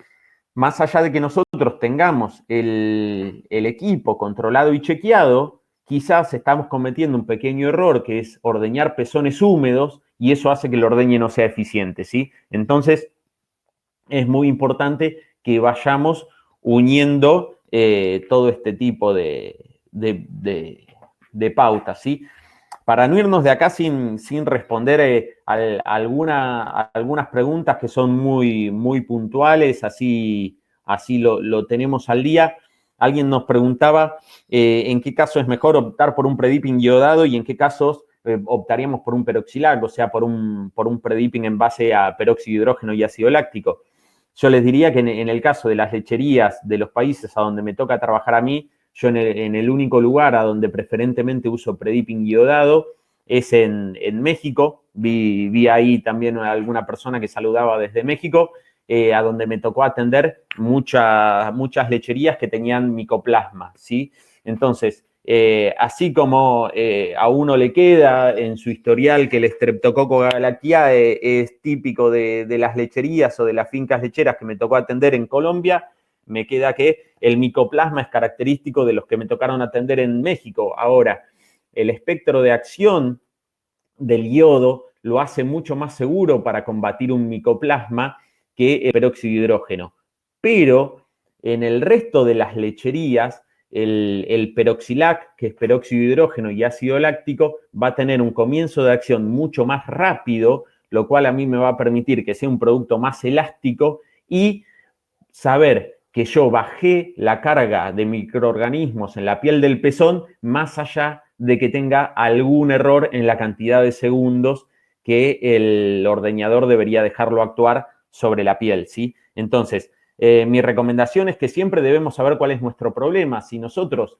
Speaker 1: más allá de que nosotros tengamos el equipo controlado y chequeado, quizás estamos cometiendo un pequeño error, que es ordeñar pezones húmedos y eso hace que el ordeñe no sea eficiente, ¿sí? Entonces, es muy importante que vayamos uniendo todo este tipo de pautas, ¿sí? Para no irnos de acá sin responder algunas preguntas que son muy puntuales, así lo tenemos al día. Alguien nos preguntaba en qué caso es mejor optar por un predipping iodado y en qué casos optaríamos por un peroxilac, o sea, por un predipping en base a peróxido de hidrógeno y ácido láctico. Yo les diría que en el caso de las lecherías de los países a donde me toca trabajar a mí, yo en el único lugar a donde preferentemente uso predipping iodado es en México. Vi ahí también alguna persona que saludaba desde México, a donde me tocó atender muchas lecherías que tenían micoplasma, ¿sí? Entonces, así como a uno le queda en su historial que el Streptococcus galactiae es típico de las lecherías o de las fincas lecheras que me tocó atender en Colombia, me queda que el micoplasma es característico de los que me tocaron atender en México. Ahora, el espectro de acción del yodo lo hace mucho más seguro para combatir un micoplasma que el peróxido de hidrógeno. Pero en el resto de las lecherías, el peroxilac, que es peróxido de hidrógeno y ácido láctico, va a tener un comienzo de acción mucho más rápido, lo cual a mí me va a permitir que sea un producto más elástico y saber que yo bajé la carga de microorganismos en la piel del pezón más allá de que tenga algún error en la cantidad de segundos que el ordeñador debería dejarlo actuar sobre la piel, ¿sí? Entonces, mi recomendación es que siempre debemos saber cuál es nuestro problema. Si nosotros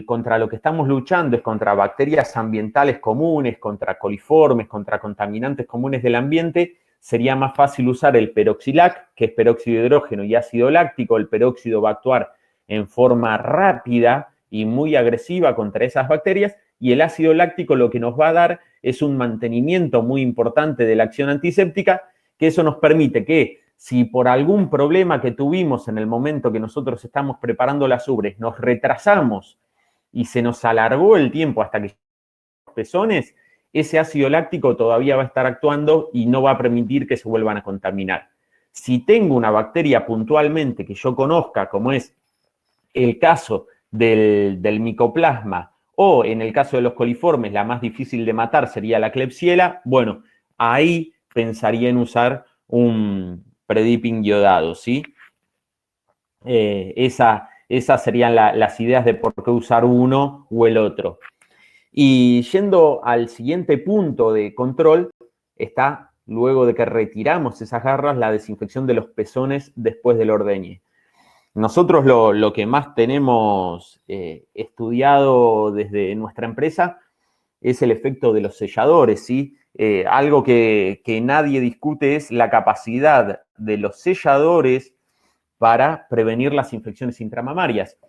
Speaker 1: contra lo que estamos luchando es contra bacterias ambientales comunes, contra coliformes, contra contaminantes comunes del ambiente, sería más fácil usar el peroxilac, que es peróxido de hidrógeno y ácido láctico. El peróxido va a actuar en forma rápida y muy agresiva contra esas bacterias, y el ácido láctico lo que nos va a dar es un mantenimiento muy importante de la acción antiséptica, que eso nos permite que si por algún problema que tuvimos en el momento que nosotros estamos preparando las ubres, nos retrasamos y se nos alargó el tiempo hasta que los pezones, ese ácido láctico todavía va a estar actuando y no va a permitir que se vuelvan a contaminar. Si tengo una bacteria puntualmente que yo conozca, como es el caso del micoplasma, o en el caso de los coliformes, la más difícil de matar sería la Klebsiella, bueno, ahí pensaría en usar un predipping iodado, ¿sí? Esas serían las ideas de por qué usar uno o el otro. Y yendo al siguiente punto de control, está, luego de que retiramos esas garras, la desinfección de los pezones después del ordeñe. Nosotros lo que más tenemos estudiado desde nuestra empresa es el efecto de los selladores, ¿sí? Algo que nadie discute es la capacidad de los selladores para prevenir las infecciones intramamarias.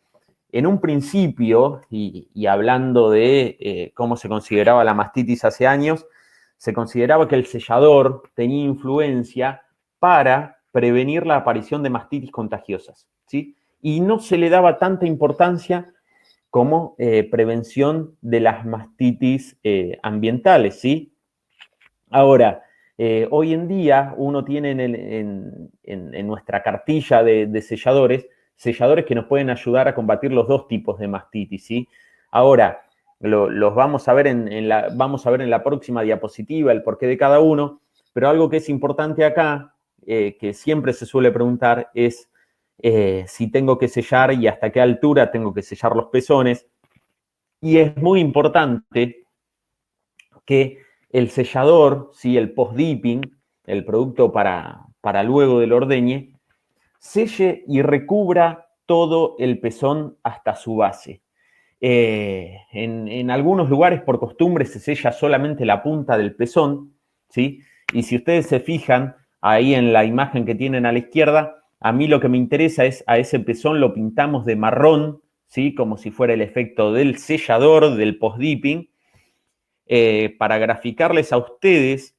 Speaker 1: En un principio, y hablando de cómo se consideraba la mastitis hace años, se consideraba que el sellador tenía influencia para prevenir la aparición de mastitis contagiosas, ¿sí? Y no se le daba tanta importancia como prevención de las mastitis ambientales, ¿sí? Ahora, hoy en día uno tiene en nuestra cartilla de selladores que nos pueden ayudar a combatir los dos tipos de mastitis, ¿sí? Ahora, los vamos a ver vamos a ver en la próxima diapositiva el porqué de cada uno, pero algo que es importante acá, que siempre se suele preguntar, es si tengo que sellar y hasta qué altura tengo que sellar los pezones. Y es muy importante que el sellador, ¿sí? El post-dipping, el producto para luego del ordeñe, selle y recubra todo el pezón hasta su base. En algunos lugares, por costumbre, se sella solamente la punta del pezón, ¿sí? Y si ustedes se fijan ahí en la imagen que tienen a la izquierda, a mí lo que me interesa es a ese pezón lo pintamos de marrón, ¿sí? Como si fuera el efecto del sellador, del post-dipping, para graficarles a ustedes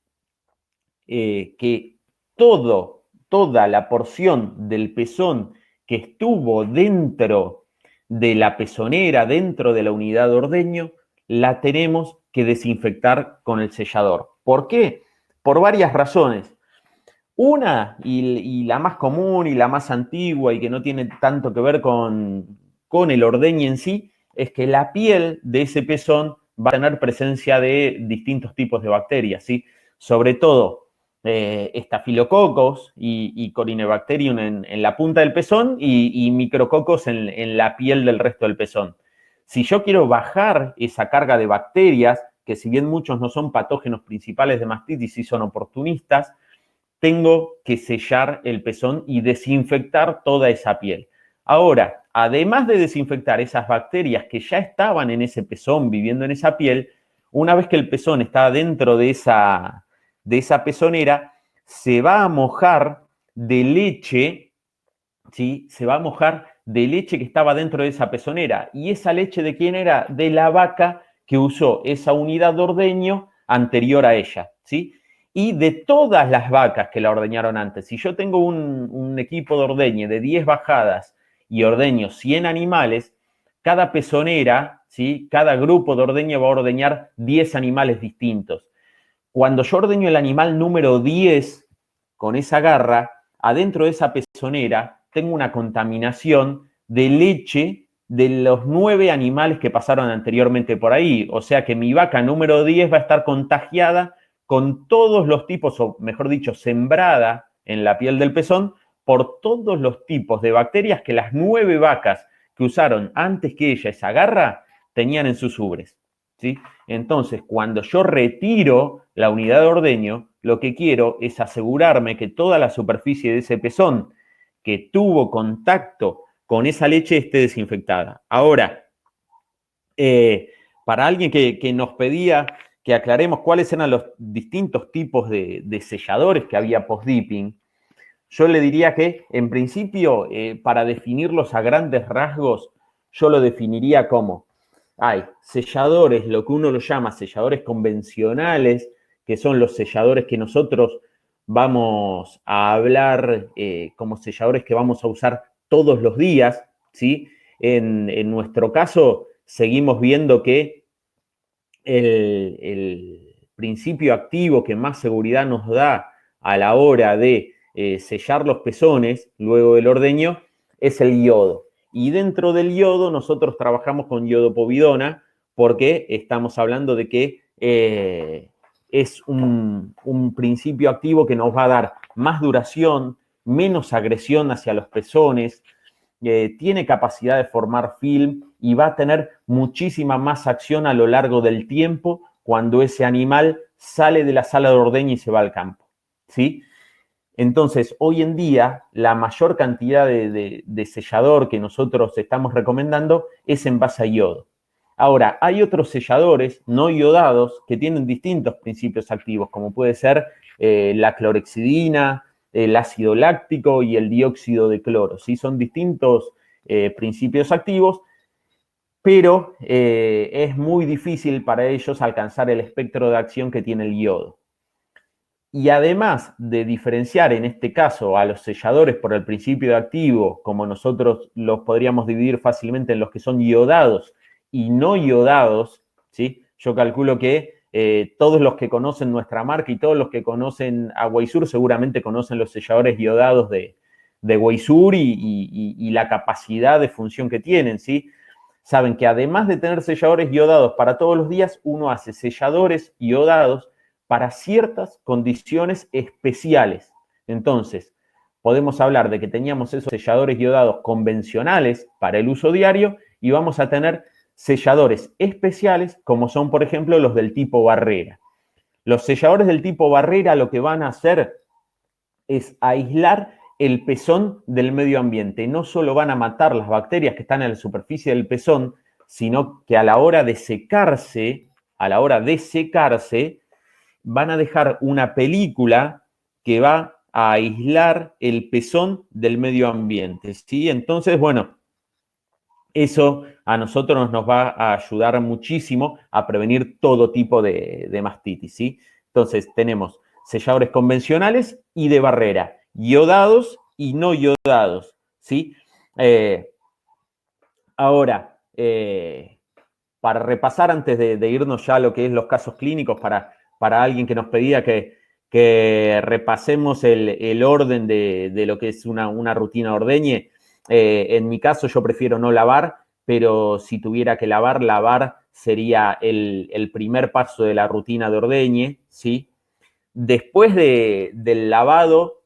Speaker 1: que toda la porción del pezón que estuvo dentro de la pezonera, dentro de la unidad de ordeño, la tenemos que desinfectar con el sellador. ¿Por qué? Por varias razones. Una, y la más común y la más antigua y que no tiene tanto que ver con el ordeñe en sí, es que la piel de ese pezón va a tener presencia de distintos tipos de bacterias, ¿sí? Sobre todo estafilococos y Corynebacterium en la punta del pezón y micrococos en la piel del resto del pezón. Si yo quiero bajar esa carga de bacterias, que si bien muchos no son patógenos principales de mastitis, sí son oportunistas, tengo que sellar el pezón y desinfectar toda esa piel. Ahora, además de desinfectar esas bacterias que ya estaban en ese pezón, viviendo en esa piel, una vez que el pezón está dentro de esa pezonera, se va a mojar de leche, ¿sí? Se va a mojar de leche que estaba dentro de esa pezonera. ¿Y esa leche de quién era? De la vaca que usó esa unidad de ordeño anterior a ella, ¿sí? Y de todas las vacas que la ordeñaron antes. Si yo tengo un equipo de ordeñe de 10 bajadas y ordeño 100 animales, cada pezonera, ¿sí? Cada grupo de ordeño va a ordeñar 10 animales distintos. Cuando yo ordeño el animal número 10 con esa garra, adentro de esa pezonera tengo una contaminación de leche de los 9 animales que pasaron anteriormente por ahí. O sea que mi vaca número 10 va a estar contagiada con todos los tipos, o mejor dicho, sembrada en la piel del pezón por todos los tipos de bacterias que las 9 vacas que usaron antes que ella esa garra tenían en sus ubres, ¿sí? Entonces, cuando yo retiro la unidad de ordeño, lo que quiero es asegurarme que toda la superficie de ese pezón que tuvo contacto con esa leche esté desinfectada. Ahora, para alguien que nos pedía que aclaremos cuáles eran los distintos tipos de selladores que había post-dipping, yo le diría que, en principio, para definirlos a grandes rasgos, yo lo definiría como hay selladores, lo que uno lo llama selladores convencionales, que son los selladores que nosotros vamos a hablar como selladores que vamos a usar todos los días, ¿sí? En nuestro caso, seguimos viendo que el principio activo que más seguridad nos da a la hora de sellar los pezones luego del ordeño es el yodo. Y dentro del yodo nosotros trabajamos con iodopovidona porque estamos hablando de que es un principio activo que nos va a dar más duración, menos agresión hacia los pezones, tiene capacidad de formar film y va a tener muchísima más acción a lo largo del tiempo cuando ese animal sale de la sala de ordeño y se va al campo, ¿sí? Entonces, hoy en día, la mayor cantidad de sellador que nosotros estamos recomendando es en base a yodo. Ahora, hay otros selladores no iodados que tienen distintos principios activos, como puede ser la clorhexidina, el ácido láctico y el dióxido de cloro, ¿sí? Son distintos principios activos, pero es muy difícil para ellos alcanzar el espectro de acción que tiene el yodo. Y además de diferenciar en este caso a los selladores por el principio de activo, como nosotros los podríamos dividir fácilmente en los que son iodados y no iodados, ¿sí? Yo calculo que todos los que conocen nuestra marca y todos los que conocen a Weisur seguramente conocen los selladores iodados de Weisur y la capacidad de función que tienen, ¿sí? Saben que además de tener selladores iodados para todos los días, uno hace selladores iodados para ciertas condiciones especiales. Entonces, podemos hablar de que teníamos esos selladores iodados convencionales para el uso diario y vamos a tener selladores especiales como son, por ejemplo, los del tipo barrera. Los selladores del tipo barrera lo que van a hacer es aislar el pezón del medio ambiente. No solo van a matar las bacterias que están en la superficie del pezón, sino que a la hora de secarse, van a dejar una película que va a aislar el pezón del medio ambiente, ¿sí? Entonces, bueno, eso a nosotros nos va a ayudar muchísimo a prevenir todo tipo de mastitis, ¿sí? Entonces, tenemos selladores convencionales y de barrera, iodados y no iodados, ¿sí? Ahora, para repasar antes de irnos ya a lo que es los casos clínicos, para para alguien que nos pedía que repasemos el orden de lo que es una rutina ordeñe. En mi caso yo prefiero no lavar, pero si tuviera que lavar sería el primer paso de la rutina de ordeñe, ¿sí? Después del lavado,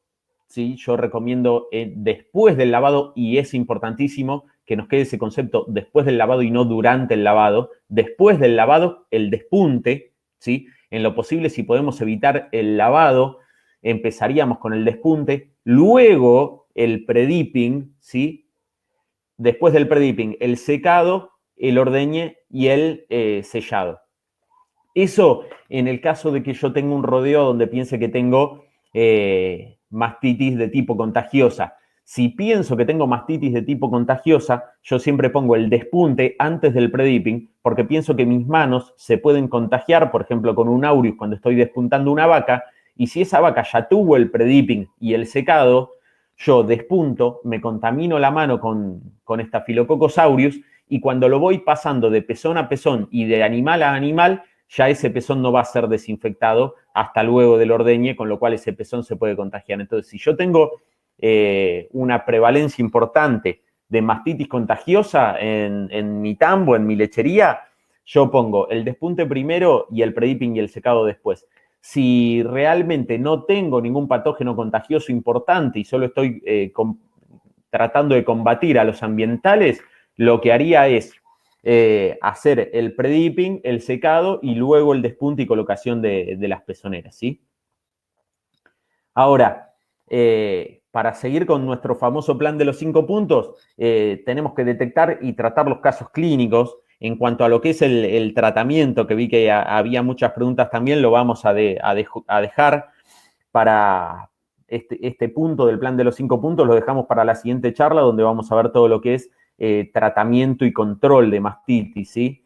Speaker 1: ¿sí? Yo recomiendo después del lavado, y es importantísimo que nos quede ese concepto después del lavado y no durante el lavado. Después del lavado, el despunte, ¿sí? En lo posible, si podemos evitar el lavado, empezaríamos con el despunte, luego el predipping, ¿sí? Después del predipping, el secado, el ordeñe y el sellado. Eso en el caso de que yo tenga un rodeo donde piense que tengo mastitis de tipo contagiosa. Si pienso que tengo mastitis de tipo contagiosa, yo siempre pongo el despunte antes del predipping, porque pienso que mis manos se pueden contagiar, por ejemplo, con un aureus cuando estoy despuntando una vaca, y si esa vaca ya tuvo el predipping y el secado, yo despunto, me contamino la mano con Staphylococcus aureus, y cuando lo voy pasando de pezón a pezón y de animal a animal, ya ese pezón no va a ser desinfectado hasta luego del ordeñe, con lo cual ese pezón se puede contagiar. Entonces, si yo tengo una prevalencia importante de mastitis contagiosa en mi tambo, en mi lechería, yo pongo el despunte primero y el predipping y el secado después. Si realmente no tengo ningún patógeno contagioso importante y solo estoy tratando de combatir a los ambientales, lo que haría es hacer el predipping, el secado y luego el despunte y colocación de las pezoneras, ¿sí? Ahora, para seguir con nuestro famoso plan de los 5 puntos, tenemos que detectar y tratar los casos clínicos. En cuanto a lo que es el tratamiento, que vi que había muchas preguntas también, lo vamos a dejar para este punto del plan de los 5 puntos, lo dejamos para la siguiente charla, donde vamos a ver todo lo que es tratamiento y control de mastitis, ¿sí?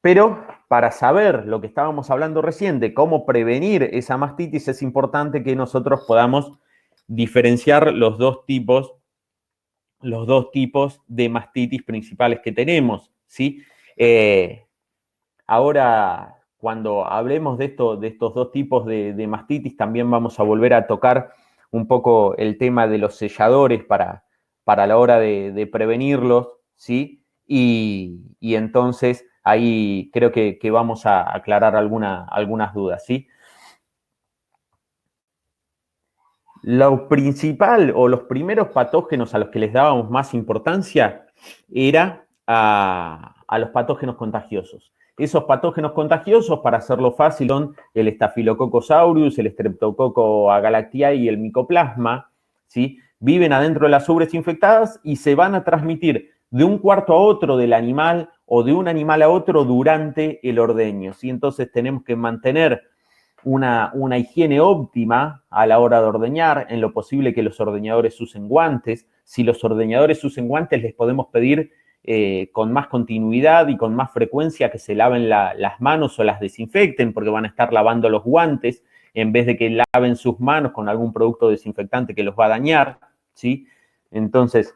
Speaker 1: Pero para saber lo que estábamos hablando recién de cómo prevenir esa mastitis, es importante que nosotros podamos diferenciar los dos tipos de mastitis principales que tenemos, ¿sí? Ahora, cuando hablemos de estos dos tipos de mastitis, también vamos a volver a tocar un poco el tema de los selladores para la hora de prevenirlos, ¿sí? Y entonces ahí creo que vamos a aclarar algunas dudas, ¿sí? Lo principal o los primeros patógenos a los que les dábamos más importancia era a los patógenos contagiosos. Esos patógenos contagiosos, para hacerlo fácil, son el Staphylococcus aureus, el Streptococcus agalactiae y el Mycoplasma, ¿sí? Viven adentro de las ubres infectadas y se van a transmitir de un cuarto a otro del animal o de un animal a otro durante el ordeño, ¿sí? Entonces tenemos que mantener una higiene óptima a la hora de ordeñar, en lo posible que los ordeñadores usen guantes. Si los ordeñadores usen guantes, les podemos pedir con más continuidad y con más frecuencia que se laven las manos o las desinfecten, porque van a estar lavando los guantes en vez de que laven sus manos con algún producto desinfectante que los va a dañar, ¿sí? Entonces,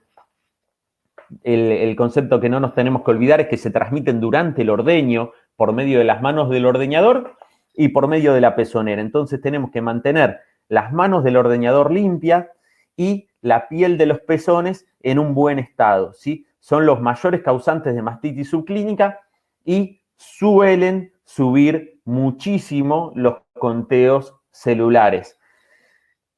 Speaker 1: el concepto que no nos tenemos que olvidar es que se transmiten durante el ordeño por medio de las manos del ordeñador y por medio de la pezonera. Entonces tenemos que mantener las manos del ordeñador limpias y la piel de los pezones en un buen estado, ¿sí? Son los mayores causantes de mastitis subclínica y suelen subir muchísimo los conteos celulares.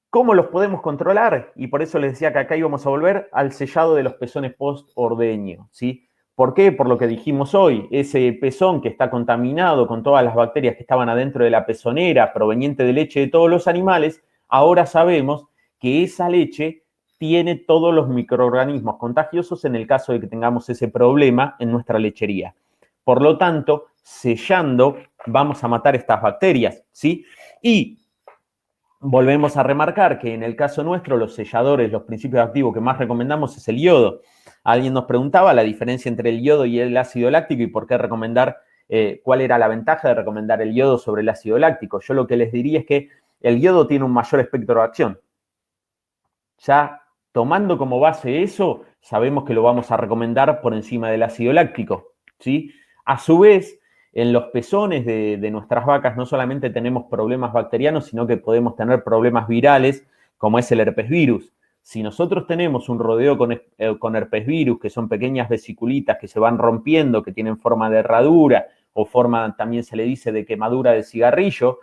Speaker 1: ¿Cómo los podemos controlar? Y por eso les decía que acá íbamos a volver al sellado de los pezones post-ordeño, ¿sí? ¿Por qué? Por lo que dijimos hoy, ese pezón que está contaminado con todas las bacterias que estaban adentro de la pezonera proveniente de leche de todos los animales, ahora sabemos que esa leche tiene todos los microorganismos contagiosos en el caso de que tengamos ese problema en nuestra lechería. Por lo tanto, sellando vamos a matar estas bacterias, ¿sí? Y volvemos a remarcar que en el caso nuestro, los selladores, los principios activos que más recomendamos es el yodo. Alguien nos preguntaba la diferencia entre el yodo y el ácido láctico y por qué recomendar, cuál era la ventaja de recomendar el yodo sobre el ácido láctico. Yo lo que les diría es que el yodo tiene un mayor espectro de acción. Ya tomando como base eso, sabemos que lo vamos a recomendar por encima del ácido láctico, ¿sí? A su vez, En los pezones de nuestras vacas no solamente tenemos problemas bacterianos, sino que podemos tener problemas virales, como es el herpes virus. Si nosotros tenemos un rodeo con herpes virus, que son pequeñas vesiculitas que se van rompiendo, que tienen forma de herradura o forma, también se le dice, de quemadura de cigarrillo,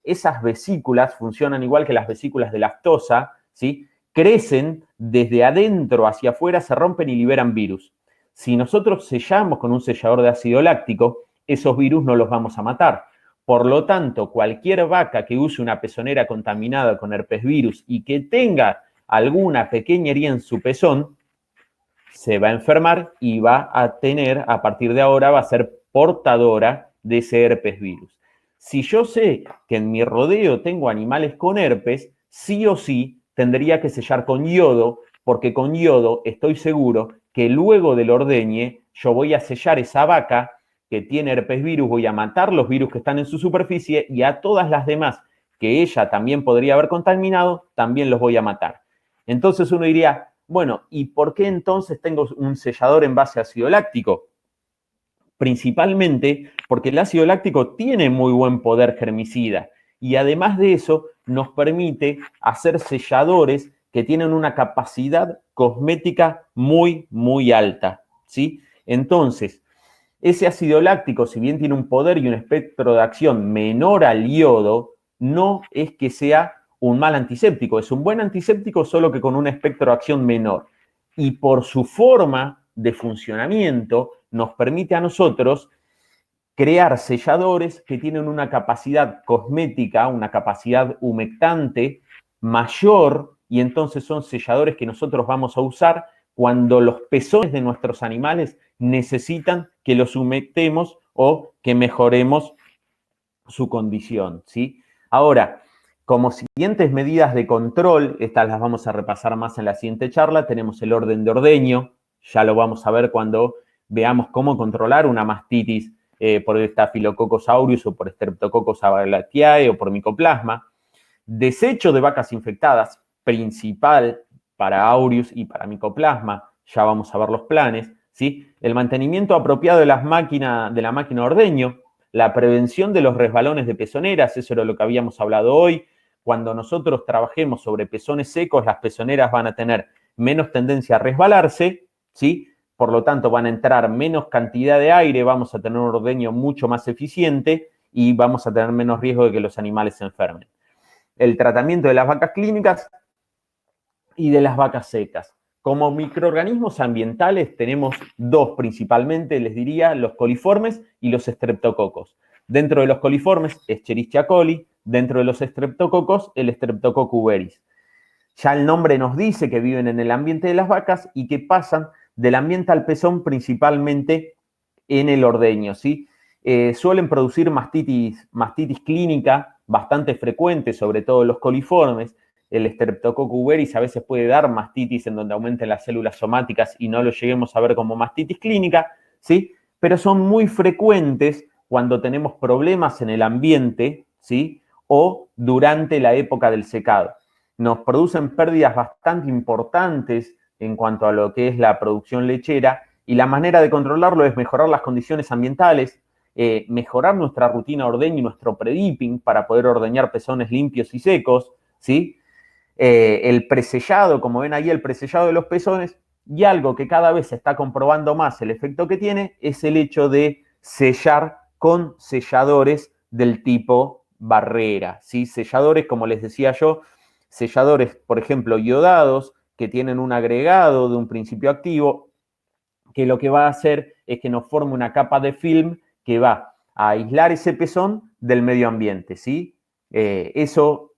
Speaker 1: esas vesículas funcionan igual que las vesículas de lactosa, ¿sí? Crecen desde adentro hacia afuera, se rompen y liberan virus. Si nosotros sellamos con un sellador de ácido láctico, esos virus no los vamos a matar. Por lo tanto, cualquier vaca que use una pezonera contaminada con herpes virus y que tenga alguna pequeña herida en su pezón, se va a enfermar y va a tener, a partir de ahora, va a ser portadora de ese herpes virus. Si yo sé que en mi rodeo tengo animales con herpes, sí o sí tendría que sellar con yodo, porque con yodo estoy seguro que luego del ordeñe yo voy a sellar esa vaca que tiene herpes virus, voy a matar los virus que están en su superficie y a todas las demás que ella también podría haber contaminado, también los voy a matar. Entonces uno diría, bueno, ¿y por qué entonces tengo un sellador en base a ácido láctico? Principalmente porque el ácido láctico tiene muy buen poder germicida y además de eso nos permite hacer selladores que tienen una capacidad cosmética muy, muy alta, ¿sí? Entonces, ese ácido láctico, si bien tiene un poder y un espectro de acción menor al yodo, no es que sea un mal antiséptico, es un buen antiséptico solo que con un espectro de acción menor. Y por su forma de funcionamiento nos permite a nosotros crear selladores que tienen una capacidad cosmética, una capacidad humectante mayor, y entonces son selladores que nosotros vamos a usar cuando los pezones de nuestros animales necesitan que los humectemos o que mejoremos su condición, ¿sí? Ahora, como siguientes medidas de control, estas las vamos a repasar más en la siguiente charla, tenemos el orden de ordeño, ya lo vamos a ver cuando veamos cómo controlar una mastitis por Staphylococcus aureus o por Streptococcus agalactiae o por micoplasma. Desecho de vacas infectadas, principal para aureus y para micoplasma, ya vamos a ver los planes, ¿sí? El mantenimiento apropiado de la máquina de ordeño, la prevención de los resbalones de pezoneras, eso era lo que habíamos hablado hoy. Cuando nosotros trabajemos sobre pezones secos, las pezoneras van a tener menos tendencia a resbalarse, ¿sí? Por lo tanto, van a entrar menos cantidad de aire, vamos a tener un ordeño mucho más eficiente y vamos a tener menos riesgo de que los animales se enfermen. El tratamiento de las vacas clínicas y de las vacas secas. Como microorganismos ambientales tenemos dos principalmente, les diría, los coliformes y los estreptococos. Dentro de los coliformes, Escherichia coli, dentro de los estreptococos, el Streptococcus aureus. Ya el nombre nos dice que viven en el ambiente de las vacas y que pasan del ambiente al pezón principalmente en el ordeño, ¿sí? Suelen producir mastitis clínica bastante frecuente, sobre todo los coliformes. El Streptococcus aureus a veces puede dar mastitis en donde aumenten las células somáticas y no lo lleguemos a ver como mastitis clínica, ¿sí? Pero son muy frecuentes cuando tenemos problemas en el ambiente, ¿sí? O durante la época del secado. Nos producen pérdidas bastante importantes en cuanto a lo que es la producción lechera y la manera de controlarlo es mejorar las condiciones ambientales, mejorar nuestra rutina de ordeño y nuestro predipping para poder ordeñar pezones limpios y secos, ¿sí? El presellado, como ven ahí, el presellado de los pezones, y algo que cada vez se está comprobando más el efecto que tiene es el hecho de sellar con selladores del tipo barrera, ¿sí? Selladores, como les decía yo, selladores, por ejemplo, iodados, que tienen un agregado de un principio activo, que lo que va a hacer es que nos forme una capa de film que va a aislar ese pezón del medio ambiente, ¿sí? Eso,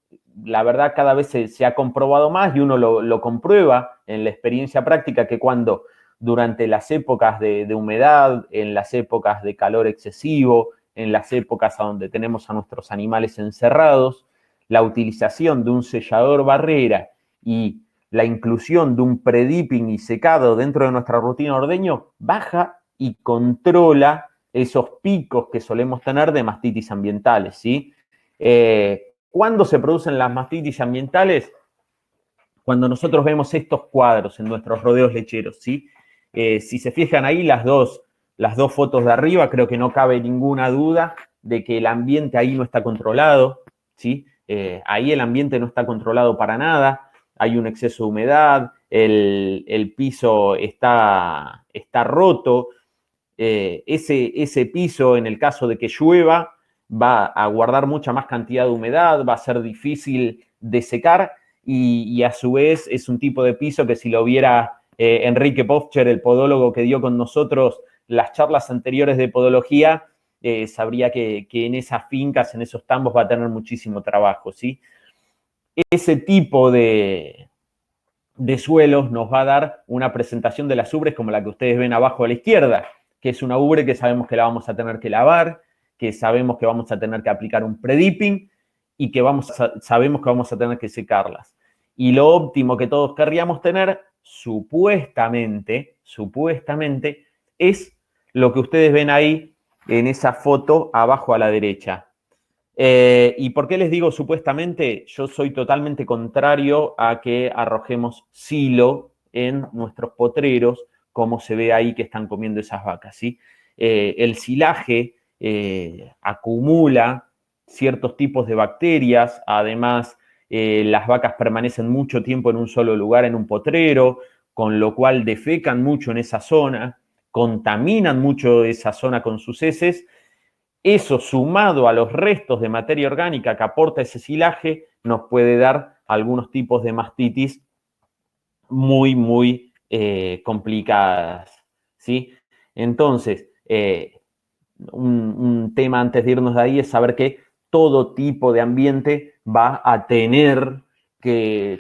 Speaker 1: la verdad, cada vez se ha comprobado más y uno lo comprueba en la experiencia práctica que cuando durante las épocas de humedad, en las épocas de calor excesivo, en las épocas a donde tenemos a nuestros animales encerrados, la utilización de un sellador barrera y la inclusión de un predipping y secado dentro de nuestra rutina de ordeño baja y controla esos picos que solemos tener de mastitis ambientales, ¿sí? ¿Cuándo se producen las mastitis ambientales? Cuando nosotros vemos estos cuadros en nuestros rodeos lecheros, ¿sí? Si se fijan ahí, las dos las dos fotos de arriba, creo que no cabe ninguna duda de que el ambiente ahí no está controlado, ¿sí? Ahí el ambiente no está controlado para nada, hay un exceso de humedad, el piso está roto, ese piso, en el caso de que llueva, va a guardar mucha más cantidad de humedad, va a ser difícil de secar y a su vez es un tipo de piso que si lo viera Enrique Pofcher, el podólogo que dio con nosotros las charlas anteriores de podología, sabría que en esas fincas, en esos tambos va a tener muchísimo trabajo, ¿sí? Ese tipo de suelos nos va a dar una presentación de las ubres como la que ustedes ven abajo a la izquierda, que es una ubre que sabemos que la vamos a tener que lavar, que sabemos que vamos a tener que aplicar un pre-dipping y que sabemos que vamos a tener que secarlas. Y lo óptimo que todos querríamos tener, supuestamente, es lo que ustedes ven ahí en esa foto abajo a la derecha. ¿Y por qué les digo supuestamente? Yo soy totalmente contrario a que arrojemos silo en nuestros potreros, como se ve ahí que están comiendo esas vacas, ¿sí? El silaje acumula ciertos tipos de bacterias, además las vacas permanecen mucho tiempo en un solo lugar, en un potrero, con lo cual defecan mucho en esa zona, contaminan mucho esa zona con sus heces. Eso sumado a los restos de materia orgánica que aporta ese silaje nos puede dar algunos tipos de mastitis muy, muy complicadas, ¿sí? Entonces, un tema antes de irnos de ahí es saber que todo tipo de ambiente va a tener que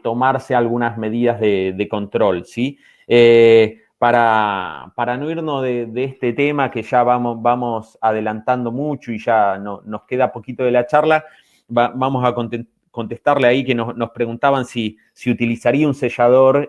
Speaker 1: tomarse algunas medidas de control, ¿sí? Para no irnos de este tema que ya vamos adelantando mucho y ya nos queda poquito de la charla, vamos a contestarle ahí que nos preguntaban si utilizaría un sellador,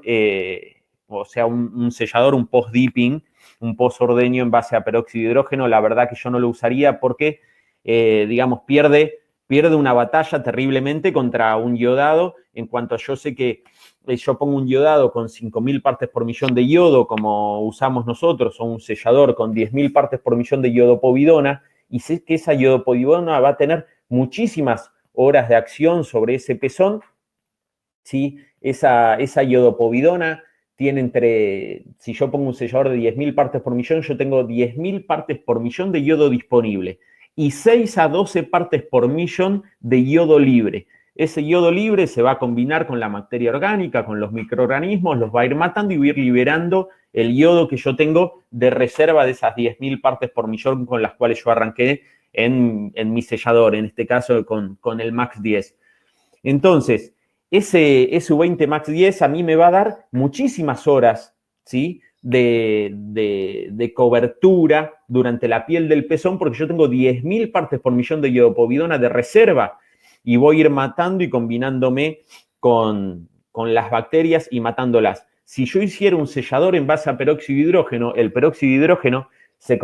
Speaker 1: o sea, un sellador, un post-dipping, un post-ordeño en base a peróxido de hidrógeno. La verdad que yo no lo usaría porque, digamos, pierde una batalla terriblemente contra un iodado, en cuanto yo sé que yo pongo un iodado con 5.000 partes por millón de yodo, como usamos nosotros, o un sellador con 10.000 partes por millón de iodopovidona, y sé que esa iodopovidona va a tener muchísimas horas de acción sobre ese pezón, ¿sí? Esa iodopovidona tiene si yo pongo un sellador de 10.000 partes por millón, yo tengo 10.000 partes por millón de yodo disponible y 6 a 12 partes por millón de yodo libre. Ese yodo libre se va a combinar con la materia orgánica, con los microorganismos, los va a ir matando y va a ir liberando el yodo que yo tengo de reserva de esas 10.000 partes por millón con las cuales yo arranqué en mi sellador, en este caso con el Max 10. Entonces, ese U20 Max 10 a mí me va a dar muchísimas horas, ¿sí? de cobertura durante la piel del pezón, porque yo tengo 10.000 partes por millón de iodopovidona de reserva y voy a ir matando y combinándome con las bacterias y matándolas. Si yo hiciera un sellador en base a peróxido de hidrógeno, el peróxido de hidrógeno se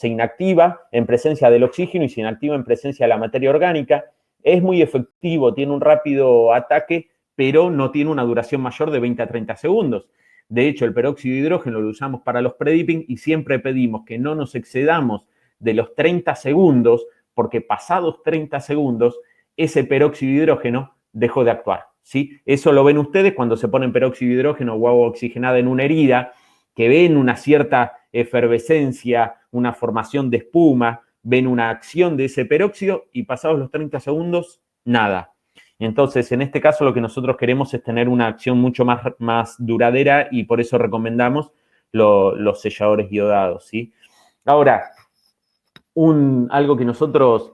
Speaker 1: inactiva en presencia del oxígeno y se inactiva en presencia de la materia orgánica. Es muy efectivo, tiene un rápido ataque, pero no tiene una duración mayor de 20 a 30 segundos. De hecho, el peróxido de hidrógeno lo usamos para los pre-dipping y siempre pedimos que no nos excedamos de los 30 segundos, porque pasados 30 segundos, ese peróxido de hidrógeno dejó de actuar, ¿sí? Eso lo ven ustedes cuando se ponen peróxido de hidrógeno o agua oxigenada en una herida, que ven una cierta efervescencia, una formación de espuma, ven una acción de ese peróxido y pasados los 30 segundos, nada. Entonces, en este caso lo que nosotros queremos es tener una acción mucho más duradera y por eso recomendamos los selladores iodados, ¿sí? Ahora, algo que nosotros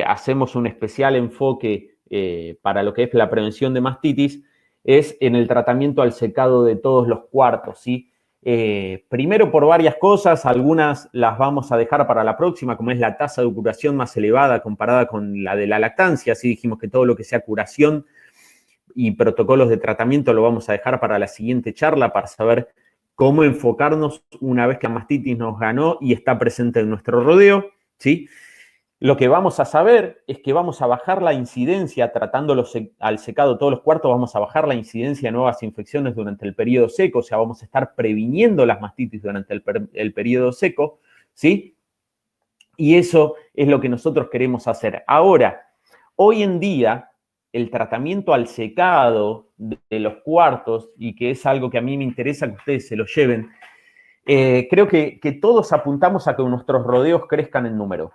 Speaker 1: hacemos un especial enfoque para lo que es la prevención de mastitis es en el tratamiento al secado de todos los cuartos, ¿sí? Primero por varias cosas, algunas las vamos a dejar para la próxima, como es la tasa de curación más elevada comparada con la de la lactancia. Así dijimos que todo lo que sea curación y protocolos de tratamiento lo vamos a dejar para la siguiente charla para saber cómo enfocarnos una vez que la mastitis nos ganó y está presente en nuestro rodeo, ¿sí? lo que vamos a saber es que vamos a bajar la incidencia, tratando al secado todos los cuartos, vamos a bajar la incidencia de nuevas infecciones durante el periodo seco, o sea, vamos a estar previniendo las mastitis durante el periodo seco, ¿sí? Y eso es lo que nosotros queremos hacer. Ahora, hoy en día, el tratamiento al secado de los cuartos, y que es algo que a mí me interesa que ustedes se lo lleven, creo que todos apuntamos a que nuestros rodeos crezcan en número.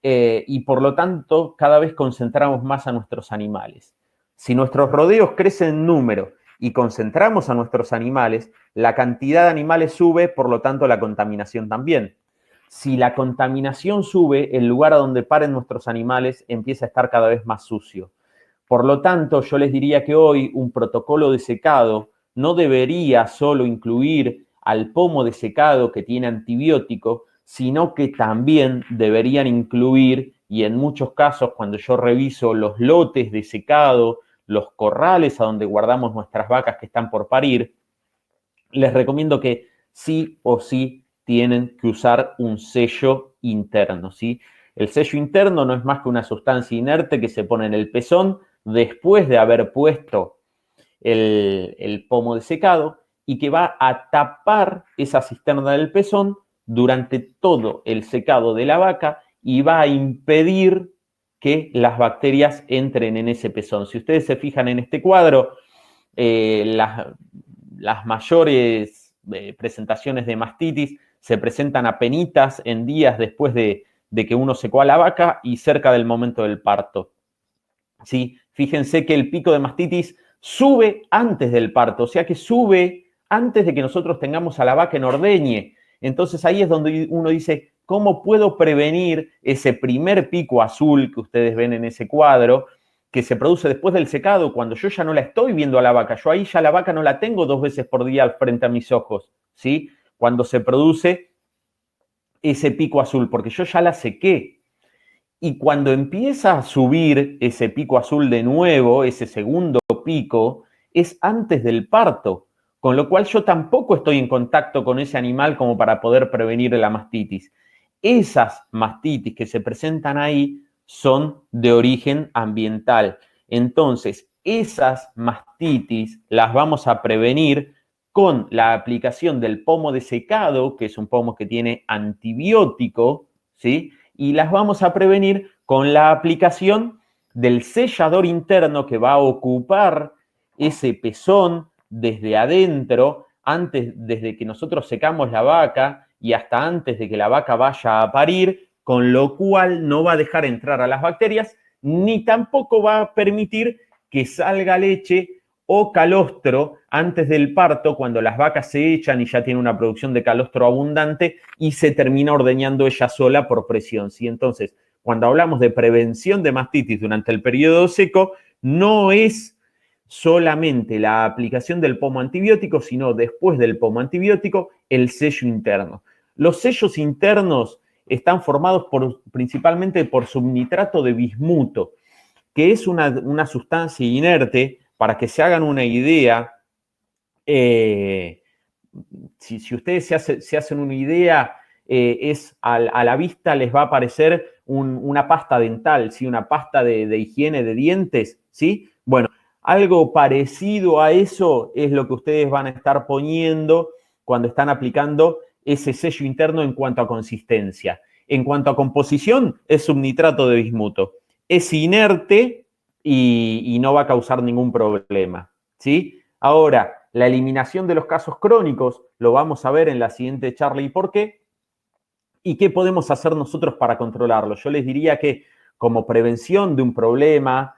Speaker 1: Y por lo tanto, cada vez concentramos más a nuestros animales. Si nuestros rodeos crecen en número y concentramos a nuestros animales, la cantidad de animales sube, por lo tanto la contaminación también. Si la contaminación sube, el lugar a donde paren nuestros animales empieza a estar cada vez más sucio. Por lo tanto, yo les diría que hoy un protocolo de secado no debería solo incluir al pomo de secado que tiene antibiótico, sino que también deberían incluir, y en muchos casos cuando yo reviso los lotes de secado, los corrales a donde guardamos nuestras vacas que están por parir, les recomiendo que sí o sí tienen que usar un sello interno, ¿sí? El sello interno no es más que una sustancia inerte que se pone en el pezón después de haber puesto el pomo de secado y que va a tapar esa cisterna del pezón durante todo el secado de la vaca y va a impedir que las bacterias entren en ese pezón. Si ustedes se fijan en este cuadro, las mayores presentaciones de mastitis se presentan apenitas en días después de que uno secó a la vaca y cerca del momento del parto. ¿Sí? Fíjense que el pico de mastitis sube antes del parto, o sea que sube antes de que nosotros tengamos a la vaca en ordeñe. Entonces ahí es donde uno dice, ¿cómo puedo prevenir ese primer pico azul que ustedes ven en ese cuadro, que se produce después del secado, cuando yo ya no la estoy viendo a la vaca? Yo ahí ya la vaca no la tengo 2 veces por día frente a mis ojos, ¿sí? Cuando se produce ese pico azul, porque yo ya la sequé. Y cuando empieza a subir ese pico azul de nuevo, ese segundo pico, es antes del parto, con lo cual yo tampoco estoy en contacto con ese animal como para poder prevenir la mastitis. Esas mastitis que se presentan ahí son de origen ambiental. Entonces, esas mastitis las vamos a prevenir con la aplicación del pomo de secado, que es un pomo que tiene antibiótico, ¿sí? Y las vamos a prevenir con la aplicación del sellador interno que va a ocupar ese pezón desde adentro, desde que nosotros secamos la vaca y hasta antes de que la vaca vaya a parir, con lo cual no va a dejar entrar a las bacterias, ni tampoco va a permitir que salga leche o calostro antes del parto, cuando las vacas se echan y ya tiene una producción de calostro abundante y se termina ordeñando ella sola por presión, ¿sí? Entonces, cuando hablamos de prevención de mastitis durante el periodo seco, no es solamente la aplicación del pomo antibiótico, sino después del pomo antibiótico, el sello interno. Los sellos internos están formados principalmente por subnitrato de bismuto, que es una sustancia inerte. Para que se hagan una idea, si ustedes se hacen una idea, a la vista les va a aparecer una pasta dental, ¿sí? Una pasta de higiene de dientes, ¿sí? Bueno, algo parecido a eso es lo que ustedes van a estar poniendo cuando están aplicando ese sello interno en cuanto a consistencia. En cuanto a composición, es subnitrato de bismuto. Es inerte y no va a causar ningún problema, ¿sí? Ahora, la eliminación de los casos crónicos lo vamos a ver en la siguiente charla y por qué. ¿Y qué podemos hacer nosotros para controlarlo? Yo les diría que como prevención de un problema,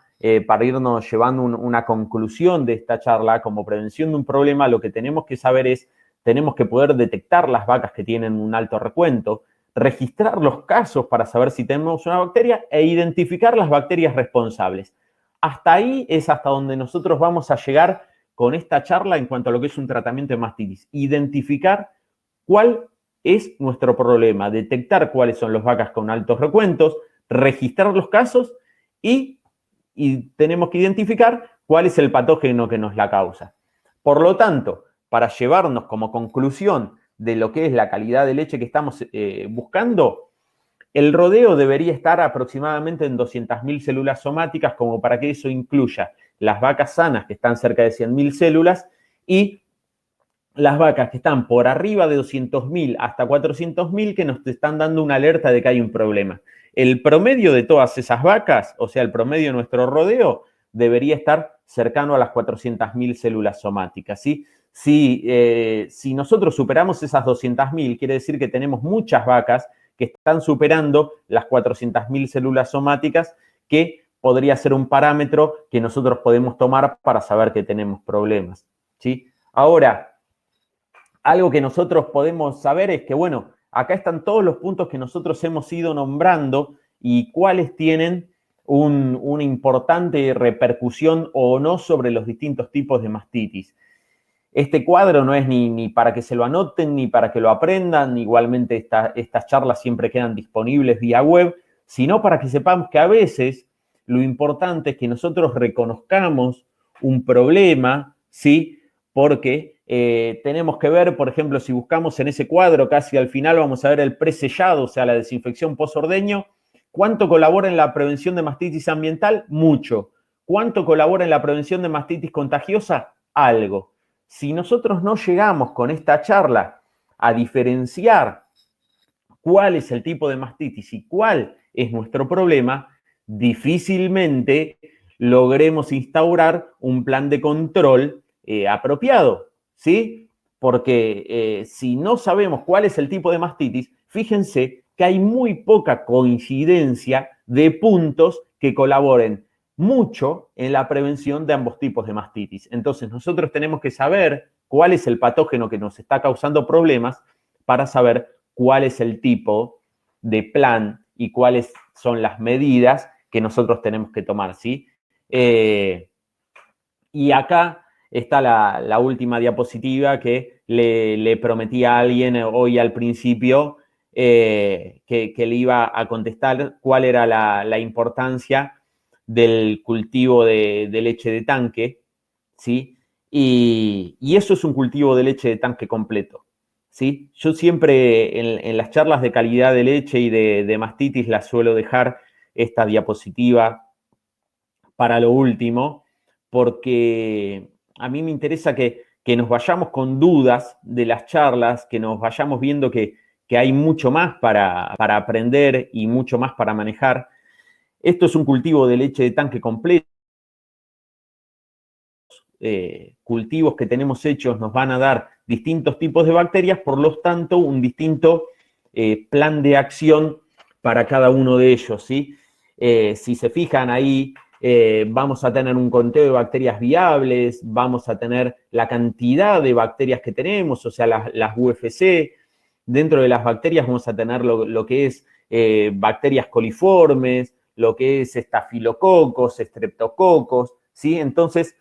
Speaker 1: para irnos llevando una conclusión de esta charla, como prevención de un problema, lo que tenemos que saber es, tenemos que poder detectar las vacas que tienen un alto recuento, registrar los casos para saber si tenemos una bacteria e identificar las bacterias responsables. Hasta ahí es hasta donde nosotros vamos a llegar con esta charla en cuanto a lo que es un tratamiento de mastitis. Identificar cuál es nuestro problema, detectar cuáles son las vacas con altos recuentos, registrar los casos y tenemos que identificar cuál es el patógeno que nos la causa. Por lo tanto, para llevarnos como conclusión de lo que es la calidad de leche que estamos buscando, El rodeo debería estar aproximadamente en 200.000 células somáticas, como para que eso incluya las vacas sanas, que están cerca de 100.000 células, y las vacas que están por arriba de 200.000 hasta 400.000, que nos están dando una alerta de que hay un problema. El promedio de todas esas vacas, o sea, el promedio de nuestro rodeo, debería estar cercano a las 400.000 células somáticas, ¿sí? Si nosotros superamos esas 200.000, quiere decir que tenemos muchas vacas que están superando las 400.000 células somáticas, que podría ser un parámetro que nosotros podemos tomar para saber que tenemos problemas, ¿sí? Ahora, algo que nosotros podemos saber es que, bueno, acá están todos los puntos que nosotros hemos ido nombrando y cuáles tienen una importante repercusión o no sobre los distintos tipos de mastitis. Este cuadro no es ni para que se lo anoten, ni para que lo aprendan, igualmente estas charlas siempre quedan disponibles vía web, sino para que sepamos que a veces lo importante es que nosotros reconozcamos un problema, ¿sí? Porque tenemos que ver, por ejemplo, si buscamos en ese cuadro, casi al final vamos a ver el presellado, o sea, la desinfección posordeño. ¿Cuánto colabora en la prevención de mastitis ambiental? Mucho. ¿Cuánto colabora en la prevención de mastitis contagiosa? Algo. Si nosotros no llegamos con esta charla a diferenciar cuál es el tipo de mastitis y cuál es nuestro problema, difícilmente logremos instaurar un plan de control apropiado, ¿sí? Porque si no sabemos cuál es el tipo de mastitis, fíjense que hay muy poca coincidencia de puntos que colaboren mucho en la prevención de ambos tipos de mastitis. Entonces, nosotros tenemos que saber cuál es el patógeno que nos está causando problemas para saber cuál es el tipo de plan y cuáles son las medidas que nosotros tenemos que tomar, ¿sí? Y acá está la última diapositiva que le prometí a alguien hoy al principio que le iba a contestar cuál era la importancia del cultivo de leche de tanque, ¿sí? Y eso es un cultivo de leche de tanque completo, ¿sí? Yo siempre en las charlas de calidad de leche y de mastitis las suelo dejar esta diapositiva para lo último, porque a mí me interesa que nos vayamos con dudas de las charlas, que nos vayamos viendo que hay mucho más para aprender y mucho más para manejar. Esto es un cultivo de leche de tanque completo. Cultivos que tenemos hechos nos van a dar distintos tipos de bacterias, por lo tanto, un distinto plan de acción para cada uno de ellos, ¿sí? Si se fijan ahí, vamos a tener un conteo de bacterias viables, vamos a tener la cantidad de bacterias que tenemos, o sea, las UFC. Dentro de las bacterias vamos a tener lo que es bacterias coliformes, lo que es estafilococos, estreptococos, ¿sí? Entonces,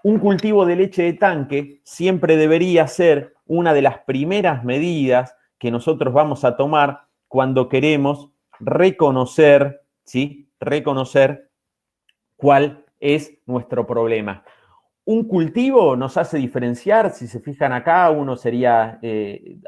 Speaker 1: un cultivo de leche de tanque siempre debería ser una de las primeras medidas que nosotros vamos a tomar cuando queremos reconocer, ¿sí? Reconocer cuál es nuestro problema. Un cultivo nos hace diferenciar, si se fijan acá, uno sería,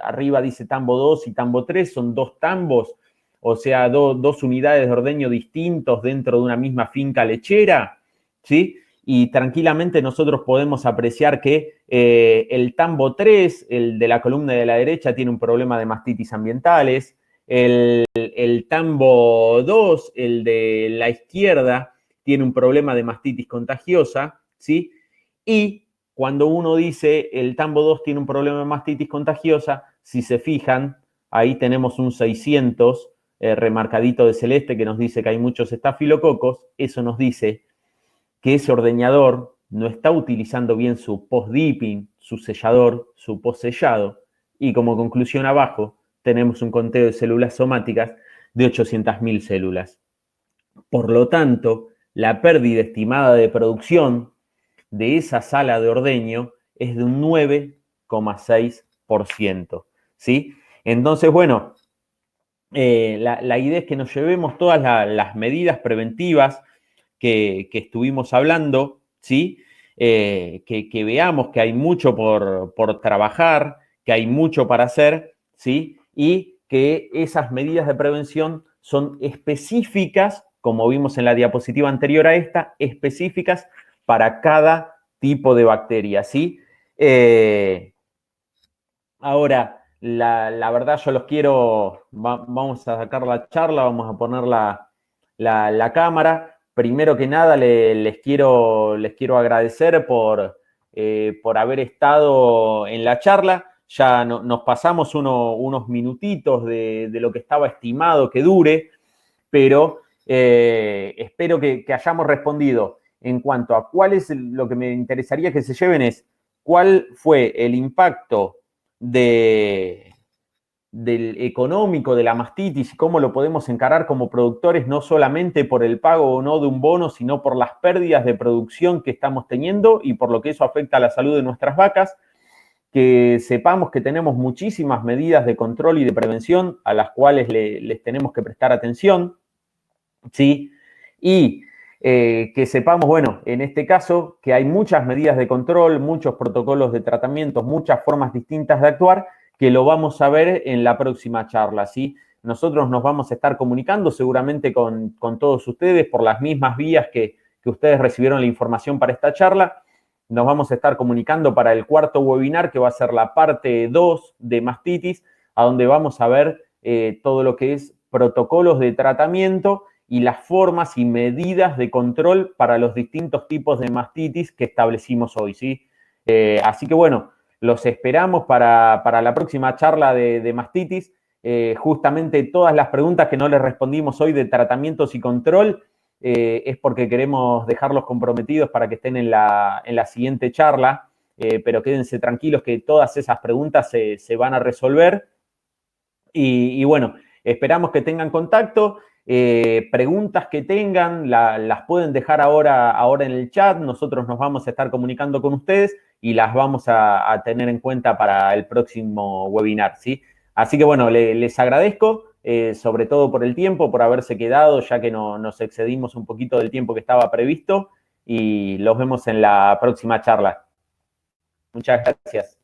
Speaker 1: arriba dice tambo 2 y tambo 3, son dos tambos, o sea, dos unidades de ordeño distintos dentro de una misma finca lechera, ¿sí? Y tranquilamente nosotros podemos apreciar que el tambo 3, el de la columna de la derecha, tiene un problema de mastitis ambientales, el tambo 2, el de la izquierda, tiene un problema de mastitis contagiosa, ¿sí? Y cuando uno dice el tambo 2 tiene un problema de mastitis contagiosa, si se fijan, ahí tenemos un 600 remarcadito de celeste que nos dice que hay muchos estafilococos. Eso nos dice que ese ordeñador no está utilizando bien su post-dipping, su sellador, su post-sellado. Y como conclusión abajo, tenemos un conteo de células somáticas de 800.000 células. Por lo tanto, la pérdida estimada de producción de esa sala de ordeño es de un 9,6%, ¿sí? Entonces, bueno, la idea es que nos llevemos todas las medidas preventivas que estuvimos hablando, ¿sí? Que veamos que hay mucho por trabajar, que hay mucho para hacer, ¿sí? Y que esas medidas de prevención son específicas, como vimos en la diapositiva anterior a esta, específicas para cada tipo de bacteria, ¿sí? Ahora, la verdad yo los quiero, vamos a sacar la charla, vamos a poner la cámara. Primero que nada, les quiero agradecer por haber estado en la charla. Ya nos pasamos unos minutitos de lo que estaba estimado que dure, pero espero que hayamos respondido en cuanto a cuál es lo que me interesaría que se lleven es cuál fue el impacto del económico de la mastitis y cómo lo podemos encarar como productores, no solamente por el pago o no de un bono, sino por las pérdidas de producción que estamos teniendo y por lo que eso afecta a la salud de nuestras vacas. Que sepamos que tenemos muchísimas medidas de control y de prevención a las cuales les tenemos que prestar atención, ¿sí? Y que sepamos, bueno, en este caso, que hay muchas medidas de control, muchos protocolos de tratamiento, muchas formas distintas de actuar, que lo vamos a ver en la próxima charla, ¿sí? Nosotros nos vamos a estar comunicando seguramente con todos ustedes por las mismas vías que ustedes recibieron la información para esta charla. Nos vamos a estar comunicando para el cuarto webinar, que va a ser la parte 2 de mastitis, a donde vamos a ver todo lo que es protocolos de tratamiento y las formas y medidas de control para los distintos tipos de mastitis que establecimos hoy, ¿sí? Así que bueno, los esperamos para la próxima charla de mastitis. Justamente todas las preguntas que no les respondimos hoy de tratamientos y control es porque queremos dejarlos comprometidos para que estén en la siguiente charla, pero quédense tranquilos que todas esas preguntas se van a resolver. Y bueno, esperamos que tengan contacto. Preguntas que tengan, las pueden dejar ahora en el chat. Nosotros nos vamos a estar comunicando con ustedes y las vamos a tener en cuenta para el próximo webinar, ¿sí? Así que bueno, les agradezco, sobre todo por el tiempo, por haberse quedado, ya que nos excedimos un poquito del tiempo que estaba previsto, y los vemos en la próxima charla. Muchas gracias.